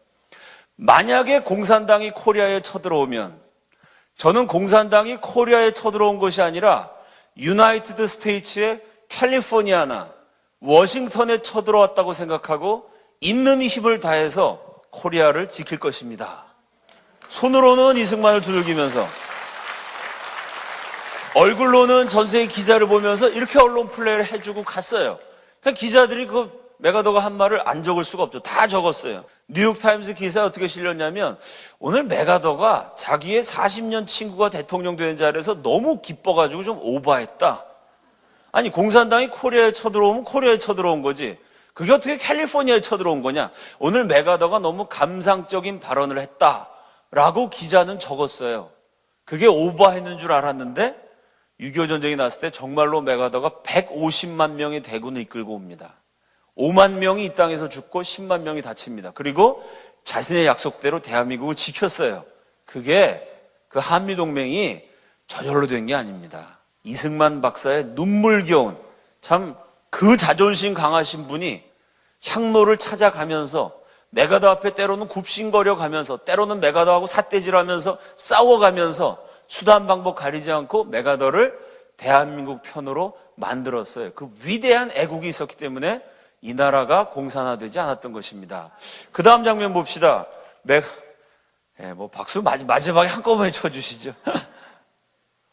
만약에 공산당이 코리아에 쳐들어오면 저는 공산당이 코리아에 쳐들어온 것이 아니라 유나이티드 스테이츠의 캘리포니아나 워싱턴에 쳐들어왔다고 생각하고 있는 힘을 다해서 코리아를 지킬 것입니다. 손으로는 이승만을 두들기면서 얼굴로는 전 세계 기자를 보면서 이렇게 언론 플레이를 해주고 갔어요. 그러니까 기자들이 메가더가 한 말을 안 적을 수가 없죠. 다 적었어요. 뉴욕타임스 기사에 어떻게 실렸냐면 오늘 메가더가 자기의 40년 친구가 대통령 되는 자리에서 너무 기뻐가지고 좀 오버했다. 아니 공산당이 코리아에 쳐들어오면 코리아에 쳐들어온 거지 그게 어떻게 캘리포니아에 쳐들어온 거냐. 오늘 메가더가 너무 감상적인 발언을 했다라고 기자는 적었어요. 그게 오버했는 줄 알았는데 6.25 전쟁이 났을 때 정말로 메가더가 150만 명의 대군을 이끌고 옵니다. 5만 명이 이 땅에서 죽고 10만 명이 다칩니다. 그리고 자신의 약속대로 대한민국을 지켰어요. 그게 그 한미동맹이 저절로 된 게 아닙니다. 이승만 박사의 눈물겨운 참 그 자존심 강하신 분이 향로를 찾아가면서 메가더 앞에 때로는 굽신거려 가면서 때로는 메가더하고 삿대질하면서 싸워가면서 수단 방법 가리지 않고 메가더를 대한민국 편으로 만들었어요. 그 위대한 애국이 있었기 때문에 이 나라가 공산화되지 않았던 것입니다. 그 다음 장면 봅시다. 박수 마지막에 한꺼번에 쳐주시죠.